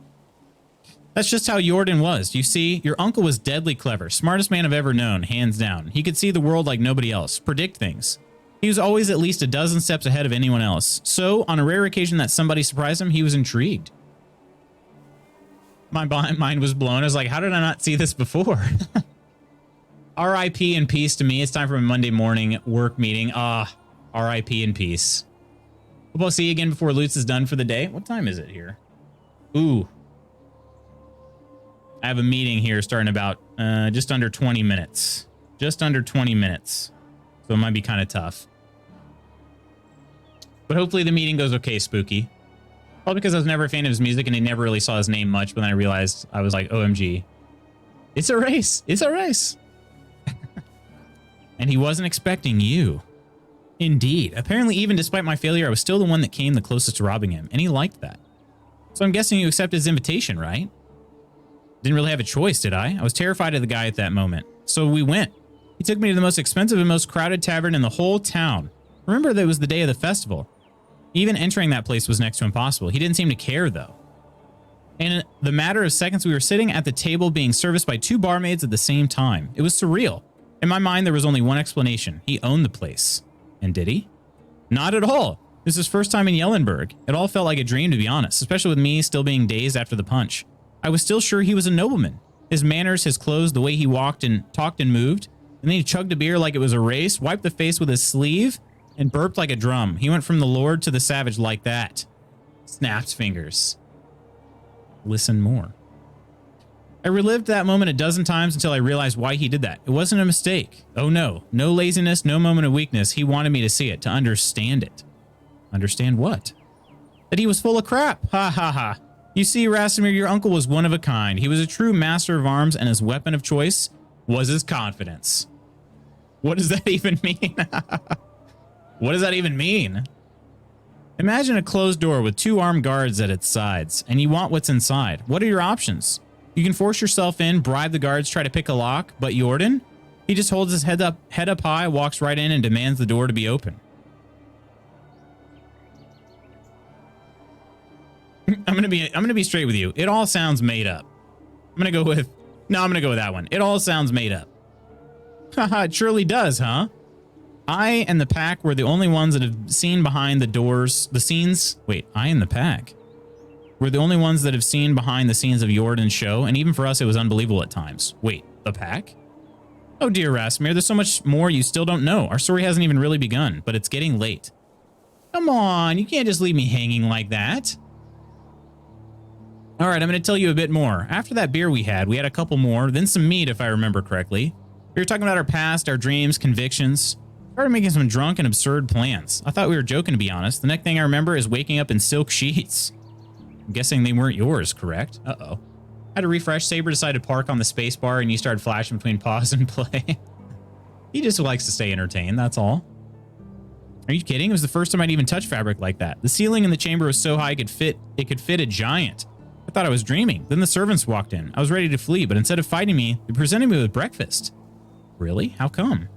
That's just how Jordan was. You see, your uncle was deadly clever, smartest man I've ever known, hands down. He could see the world like nobody else, predict things. He was always at least a dozen steps ahead of anyone else. So, on a rare occasion that somebody surprised him, he was intrigued. My mind was blown. I was like, how did I not see this before? R.I.P. and peace to me. It's time for a Monday morning work meeting. R.I.P. and peace. Hope I'll see you again before Lutz is done for the day. What time is it here? Ooh. I have a meeting here starting about just under 20 minutes. Just under 20 minutes. So it might be kind of tough. But hopefully the meeting goes okay, Spooky. Probably because I was never a fan of his music and I never really saw his name much, but then I realized I was like, OMG. It's a race. It's a race. And he wasn't expecting you. Indeed. Apparently, even despite my failure, I was still the one that came the closest to robbing him, and he liked that. So I'm guessing you accepted his invitation, right? Didn't really have a choice, did I? I was terrified of the guy at that moment. So we went. He took me to the most expensive and most crowded tavern in the whole town. Remember that it was the day of the festival. Even entering that place was next to impossible. He didn't seem to care, though. And in the matter of seconds, we were sitting at the table being serviced by two barmaids at the same time. It was surreal. In my mind, there was only one explanation. He owned the place. And did he? Not at all. This was his first time in Yellenberg. It all felt like a dream, to be honest, especially with me still being dazed after the punch. I was still sure he was a nobleman. His manners, his clothes, the way he walked and talked and moved. And then he chugged a beer like it was a race, wiped the face with his sleeve, and burped like a drum. He went from the lord to the savage like that. Snapped fingers. Listen more. I relived that moment a dozen times until I realized why he did that. It wasn't a mistake. Oh no. No laziness, no moment of weakness. He wanted me to see it, to understand it. Understand what? That he was full of crap. Ha ha ha. You see, Rastimir, your uncle was one of a kind. He was a true master of arms, and his weapon of choice was his confidence. What does that even mean? What does that even mean? Imagine a closed door with two armed guards at its sides, and you want what's inside. What are your options? You can force yourself in, bribe the guards, try to pick a lock, but Jordan, he just holds his head up high, walks right in, and demands the door to be open. I'm gonna be straight with you. It all sounds made up. I'm gonna go with that one. It all sounds made up. Haha, it surely does, huh? I and the pack were the only ones that have seen behind the doors, the scenes. Wait, I and the pack were the only ones that have seen behind the scenes of Jordan's show, and even for us, it was unbelievable at times. Wait, the pack? Oh dear, Rasmir, there's so much more you still don't know. Our story hasn't even really begun, but it's getting late. Come on, you can't just leave me hanging like that. All right, I'm going to tell you a bit more. After that beer we had a couple more, then some meat, if I remember correctly. We were talking about our past, our dreams, convictions. Started making some drunk and absurd plans. I thought we were joking, to be honest. The next thing I remember is waking up in silk sheets. I'm guessing they weren't yours, correct? Uh-oh. Had to refresh. Saber decided to park on the space bar, and you started flashing between pause and play. He just likes to stay entertained, that's all. Are you kidding? It was the first time I'd even touched fabric like that. The ceiling in the chamber was so high it could fit a giant. I thought I was dreaming. Then the servants walked in. I was ready to flee, but instead of fighting me, they presented me with breakfast. Really? How come?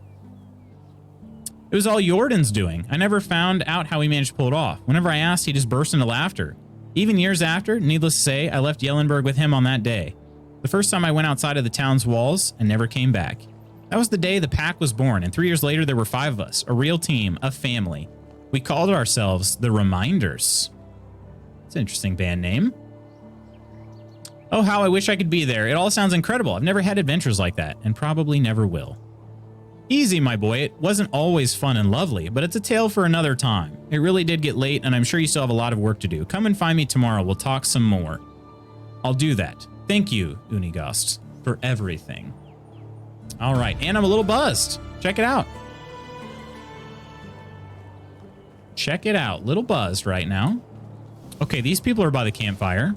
It was all Jordan's doing. I never found out how he managed to pull it off. Whenever I asked, he just burst into laughter. Even years after, needless to say, I left Yellenberg with him on that day. The first time I went outside of the town's walls and never came back. That was the day the pack was born, and 3 years later there were 5 of us, a real team, a family. We called ourselves the Reminders. It's an interesting band name. Oh, how I wish I could be there. It all sounds incredible. I've never had adventures like that, and probably never will. Easy, my boy. It wasn't always fun and lovely, but it's a tale for another time. It really did get late, and I'm sure you still have a lot of work to do. Come and find me tomorrow. We'll talk some more. I'll do that. Thank you, Unigast, for everything. All right, and I'm a little buzzed. Check it out. Check it out. Little buzzed right now. Okay, these people are by the campfire.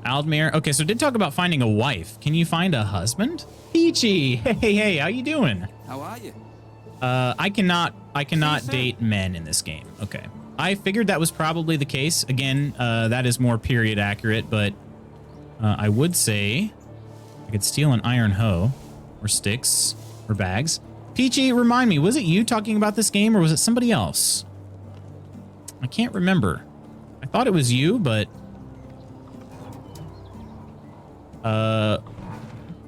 Aldmir. Okay, so did talk about finding a wife. Can you find a husband? Peachy. Hey, how you doing? How are you? I cannot date men in this game. Okay. I figured that was probably the case. Again, that is more period accurate, but I would say I could steal an iron hoe or sticks or bags. Peachy, remind me, was it you talking about this game or was it somebody else? I can't remember. I thought it was you, but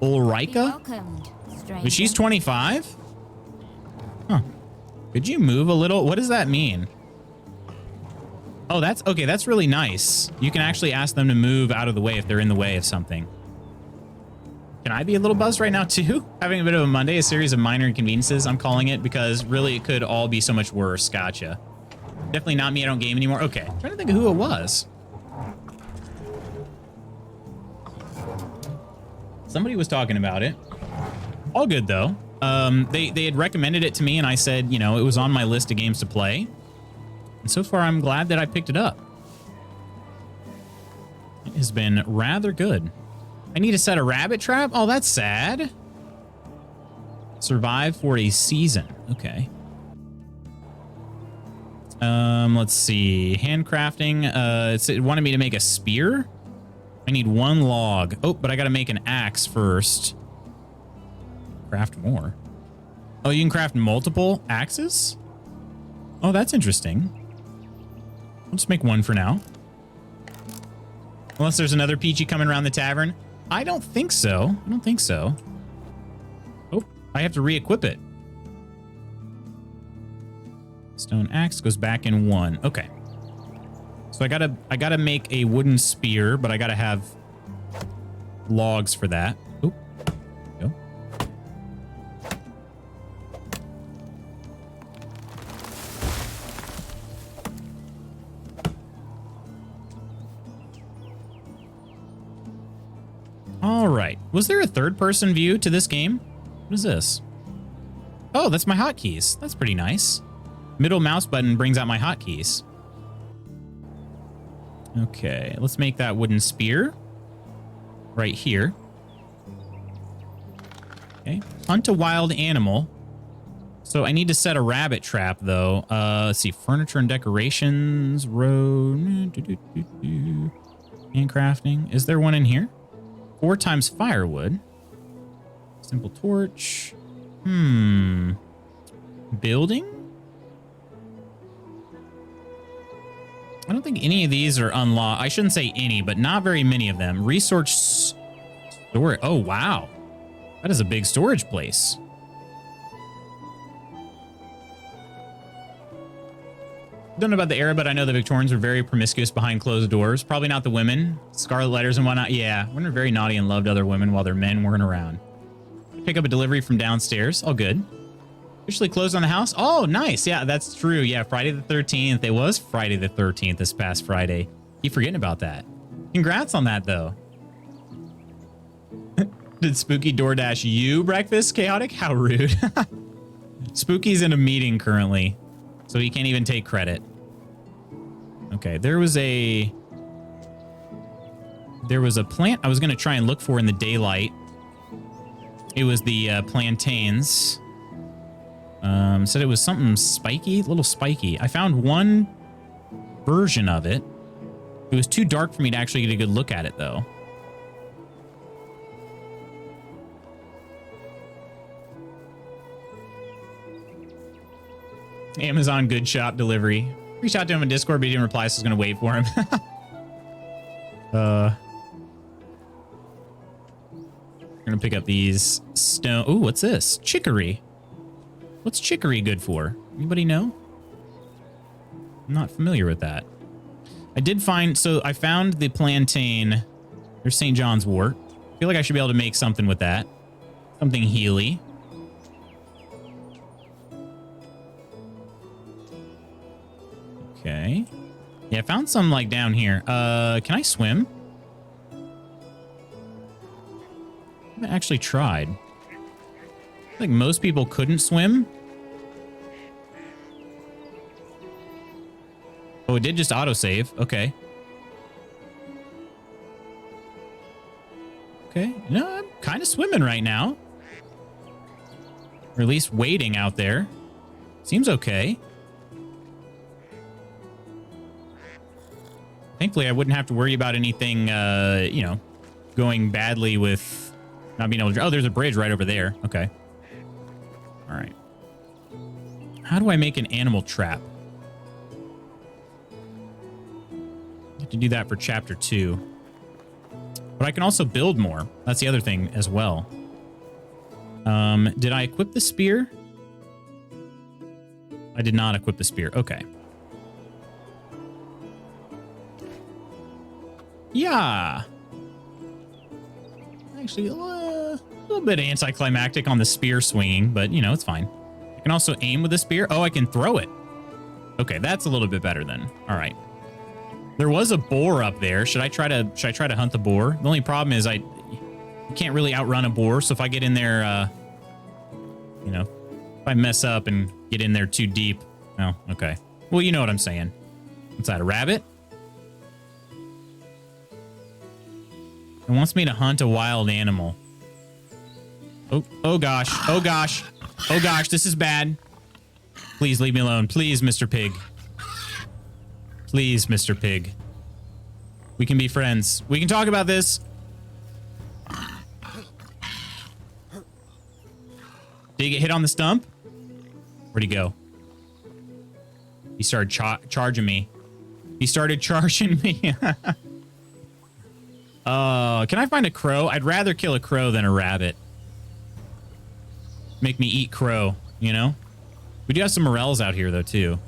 Ulrika? But she's 25? Huh. Could you move a little? What does that mean? Oh, that's okay. That's really nice. You can actually ask them to move out of the way if they're in the way of something. Can I be a little buzzed right now too? Having a bit of a Monday, a series of minor inconveniences, I'm calling it, because really it could all be so much worse. Gotcha. Definitely not me. I don't game anymore. Okay. I'm trying to think of who it was. Somebody was talking about it. All good though. They had recommended it to me and I said, you know, it was on my list of games to play. And so far I'm glad that I picked it up. It has been rather good. I need to set a rabbit trap? Oh, that's sad. Survive for a season. Okay. Let's see. Handcrafting. It wanted me to make a spear. I need 1 log. Oh, but I gotta make an axe first. Craft more. Oh, you can craft multiple axes? Oh, that's interesting. I'll just make 1 for now. Unless there's another Peachy coming around the tavern. I don't think so. I don't think so. Oh, I have to re-equip it. Stone axe goes back in 1. Okay. So I gotta make a wooden spear, but I gotta have logs for that. Oop. Go. All right. Was there a third-person view to this game? What is this? Oh, that's my hotkeys. That's pretty nice. Middle mouse button brings out my hotkeys. Okay, let's make that wooden spear right here. Okay, hunt a wild animal. So I need to set a rabbit trap though. Let's see, furniture and decorations, road. Handcrafting. Is there one in here? 4 times firewood. Simple torch. Building? I don't think any of these are unlocked. I shouldn't say any, but not very many of them. Resource storage. Oh, wow. That is a big storage place. Don't know about the era, but I know the Victorians were very promiscuous behind closed doors. Probably not the women. Scarlet letters and whatnot. Yeah, women are very naughty and loved other women while their men weren't around. Pick up a delivery from downstairs. All good. Officially closed on the house. Oh, nice. Yeah, that's true. Yeah, Friday the 13th. It was Friday the 13th this past Friday. Keep forgetting about that. Congrats on that, though. Did Spooky DoorDash you breakfast, Chaotic? How rude. Spooky's in a meeting currently, so he can't even take credit. Okay, there was a plant I was going to try and look for in the daylight. It was the plantains. Said it was something spiky, a little spiky. I found one version of it. It was too dark for me to actually get a good look at it, though. Amazon Good Shop delivery. Reached out to him in Discord, but he didn't reply, so I was going to wait for him. We're going to pick up these stone. Ooh, what's this? Chicory. What's chicory good for? Anybody know? I'm not familiar with that. I did find, so I found the plantain. There's St. John's wort. I feel like I should be able to make something with that. Something healy. Okay. Yeah, I found some like down here. Can I swim? I haven't actually tried. I think most people couldn't swim. Oh, it did just autosave. Okay. Okay. No, I'm kind of swimming right now. Or at least wading out there. Seems okay. Thankfully, I wouldn't have to worry about anything, you know, going badly with not being able to... Oh, there's a bridge right over there. Okay. All right. How do I make an animal trap? I have to do that for chapter 2. But I can also build more. That's the other thing as well. Did I equip the spear? I did not equip the spear. Okay. Yeah. Actually, a little bit anticlimactic on the spear swinging, but, you know, it's fine. I can also aim with the spear. Oh, I can throw it. Okay, that's a little bit better then. All right. There was a boar up there. Should I try to hunt the boar? The only problem is I can't really outrun a boar, so if I get in there, you know, if I mess up and get in there too deep. Oh, okay. Well, you know what I'm saying. What's that, a rabbit? It wants me to hunt a wild animal. Oh gosh. Oh gosh. Oh gosh, this is bad. Please leave me alone. Please, Mr. Pig. Please, Mr. Pig. We can be friends. We can talk about this. Did he get hit on the stump? Where'd he go? He started charging me. He started charging me. Can I find a crow? I'd rather kill a crow than a rabbit. Make me eat crow, you know? We do have some morels out here, though, too.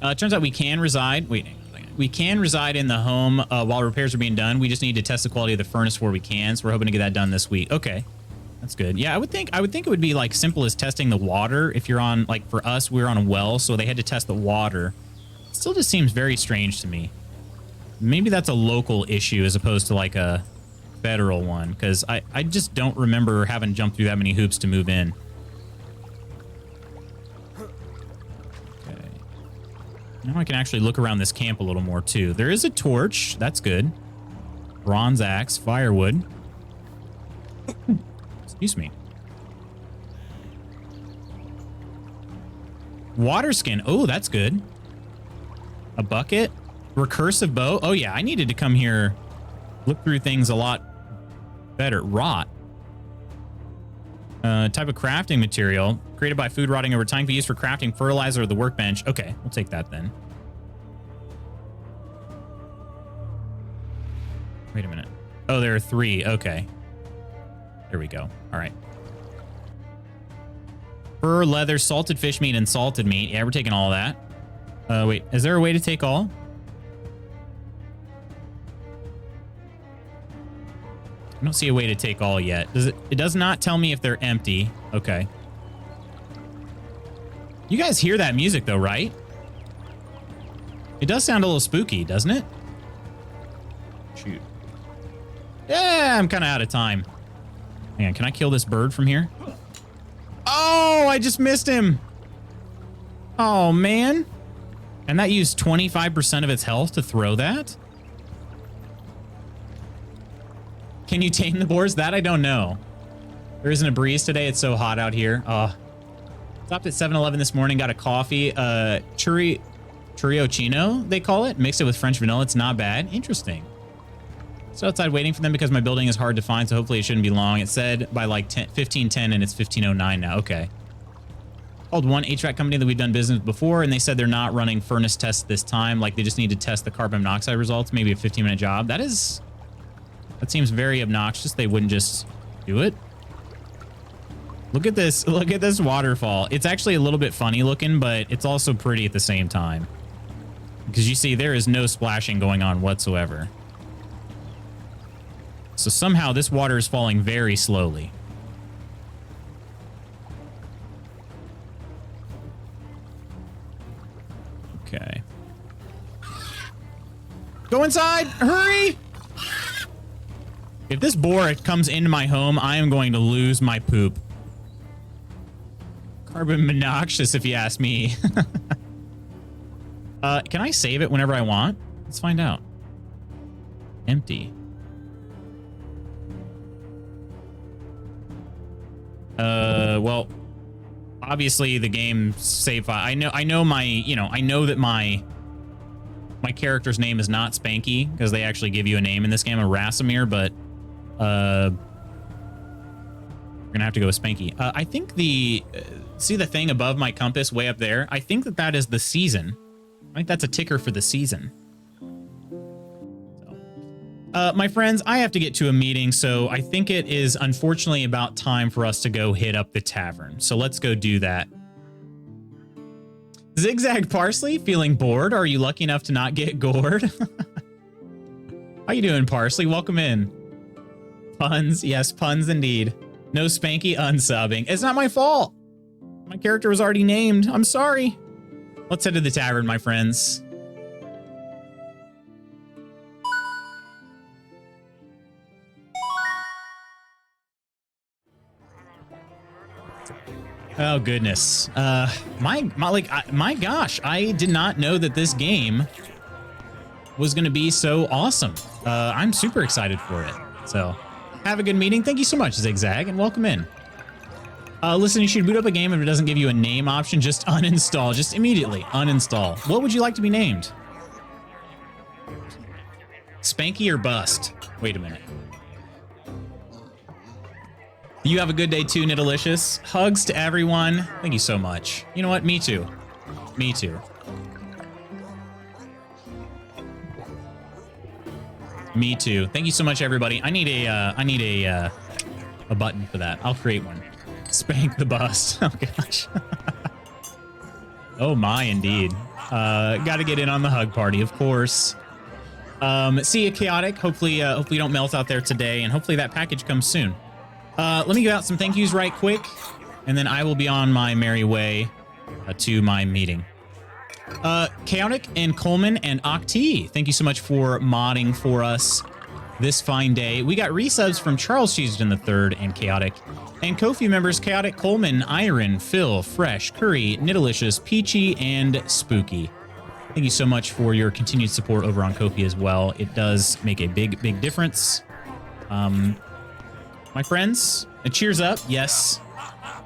It turns out we can reside... Wait, we can reside in the home while repairs are being done. We just need to test the quality of the furnace where we can, so we're hoping to get that done this week. Okay. That's good. Yeah, I would think it would be like simple as testing the water. If you're on, like for us, we're on a well, so they had to test the water. It still just seems very strange to me. Maybe that's a local issue as opposed to like a federal one, because I just don't remember having jumped through that many hoops to move in. Okay. Now I can actually look around this camp a little more too. There is a torch. That's good. Bronze axe, firewood. Excuse me. Water skin. Oh, that's good. A bucket. Recursive bow. Oh, yeah. I needed to come here, look through things a lot better. Rot. Type of crafting material. Created by food rotting over time. Can be used for crafting fertilizer or the workbench. Okay, we'll take that then. Wait a minute. Oh, there are 3. Okay. There we go. All right. Fur, leather, salted fish meat, and salted meat. Yeah, we're taking all that. Wait, is there a way to take all? I don't see a way to take all yet. Does it? It does not tell me if they're empty. Okay. You guys hear that music though, right? It does sound a little spooky, doesn't it? Shoot. Yeah, I'm kind of out of time. Hang on, can I kill this bird from here? Oh, I just missed him. Oh, man. And that used 25% of its health to throw that? Can you tame the boars? that I don't know. There isn't a breeze today. It's so hot out here. Stopped at 7-Eleven this morning, got a coffee. Churriochino, they call it. Mixed it with French vanilla. It's not bad. Interesting. So outside waiting for them because my building is hard to find, so hopefully it shouldn't be long. It said by like 15:10 and it's 15:09 now. Okay. Called one HVAC company that we've done business with before, and they said they're not running furnace tests this time. Like they just need to test the carbon monoxide results. Maybe a 15-minute job. That seems very obnoxious. They wouldn't just do it. Look at this. Look at this waterfall. It's actually a little bit funny looking, but it's also pretty at the same time. Because you see, there is no splashing going on whatsoever. So somehow this water is falling very slowly. Okay. Go inside! Hurry! If this boar comes into my home, I am going to lose my poop. Carbon monoxious, if you ask me. Can I save it whenever I want? Let's find out. Empty. Well, obviously the game save file. I know my, I know that my character's name is not Spanky because they actually give you a name in this game, a Rasamir, but we're gonna have to go with Spanky. I think see the thing above my compass way up there? I think that is the season. I think that's a ticker for the season. My friends, I have to get to a meeting, so I think it is unfortunately about time for us to go hit up the tavern. So let's go do that. Zigzag Parsley, feeling bored? Are you lucky enough to not get gored? How you doing, Parsley? Welcome in. Puns, yes, puns indeed. No Spanky unsubbing. It's not my fault. My character was already named. I'm sorry. Let's head to the tavern, my friends. Oh goodness. My gosh, I did not know that this game was going to be so awesome. I'm super excited for it. So, have a good meeting. Thank you so much, Zigzag, and welcome in. Listen, you should boot up a game if it doesn't give you a name option. Just uninstall. Just immediately uninstall. What would you like to be named? Spanky or Bust? Wait a minute. You have a good day too, Nidalicious. Hugs to everyone. Thank you so much. You know what? Me too. Me too. Me too. Thank you so much, everybody. I need a button for that. I'll create one. Spank the Bust. Oh gosh. Oh my, indeed. Got to get in on the hug party, of course. See you, Chaotic. Hopefully you don't melt out there today, and hopefully that package comes soon. Let me give out some thank yous right quick, and then I will be on my merry way to my meeting. Chaotic and Coleman and Octi, thank you so much for modding for us this fine day. We got resubs from Charles Cheesden III and Chaotic, and Ko-fi members Chaotic, Coleman, Iron, Phil, Fresh, Curry, Nidalicious, Peachy, and Spooky. Thank you so much for your continued support over on Ko-fi as well. It does make a big, big difference. My friends, cheers up. Yes,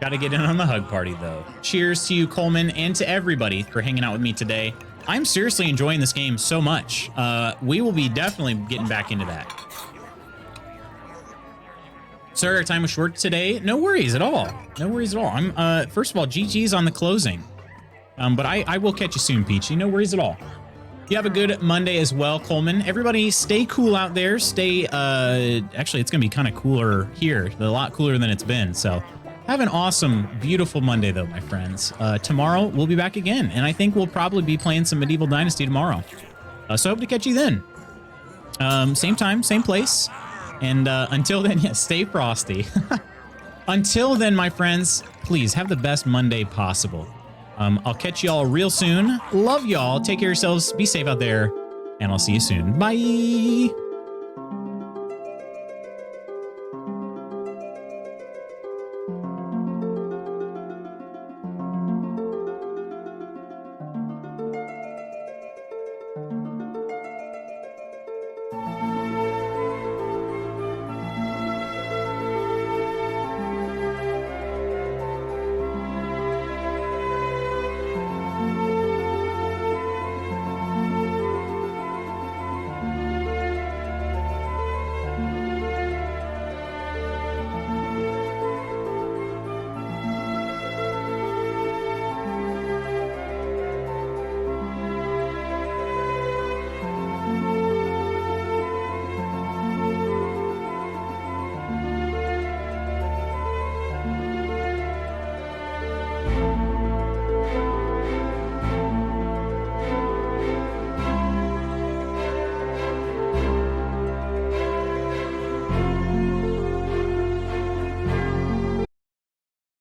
Got to get in on the hug party, though. Cheers to you, Coleman, and to everybody for hanging out with me today. I'm seriously enjoying this game so much. We will be definitely getting back into that. Sorry, our time was short today. No worries at all. No worries at all. I'm first of all, GG's on the closing. But I will catch you soon, Peachy. No worries at all. You have a good Monday as well, Coleman. Everybody stay cool out there. Stay, actually, it's going to be kind of cooler here. A lot cooler than it's been. So have an awesome, beautiful Monday, though, my friends. Tomorrow, we'll be back again. And I think we'll probably be playing some Medieval Dynasty tomorrow. So I hope to catch you then. Same time, same place. And until then, yeah, stay frosty. Until then, my friends, please have the best Monday possible. I'll catch y'all real soon. Love y'all. Take care of yourselves. Be safe out there. And I'll see you soon. Bye.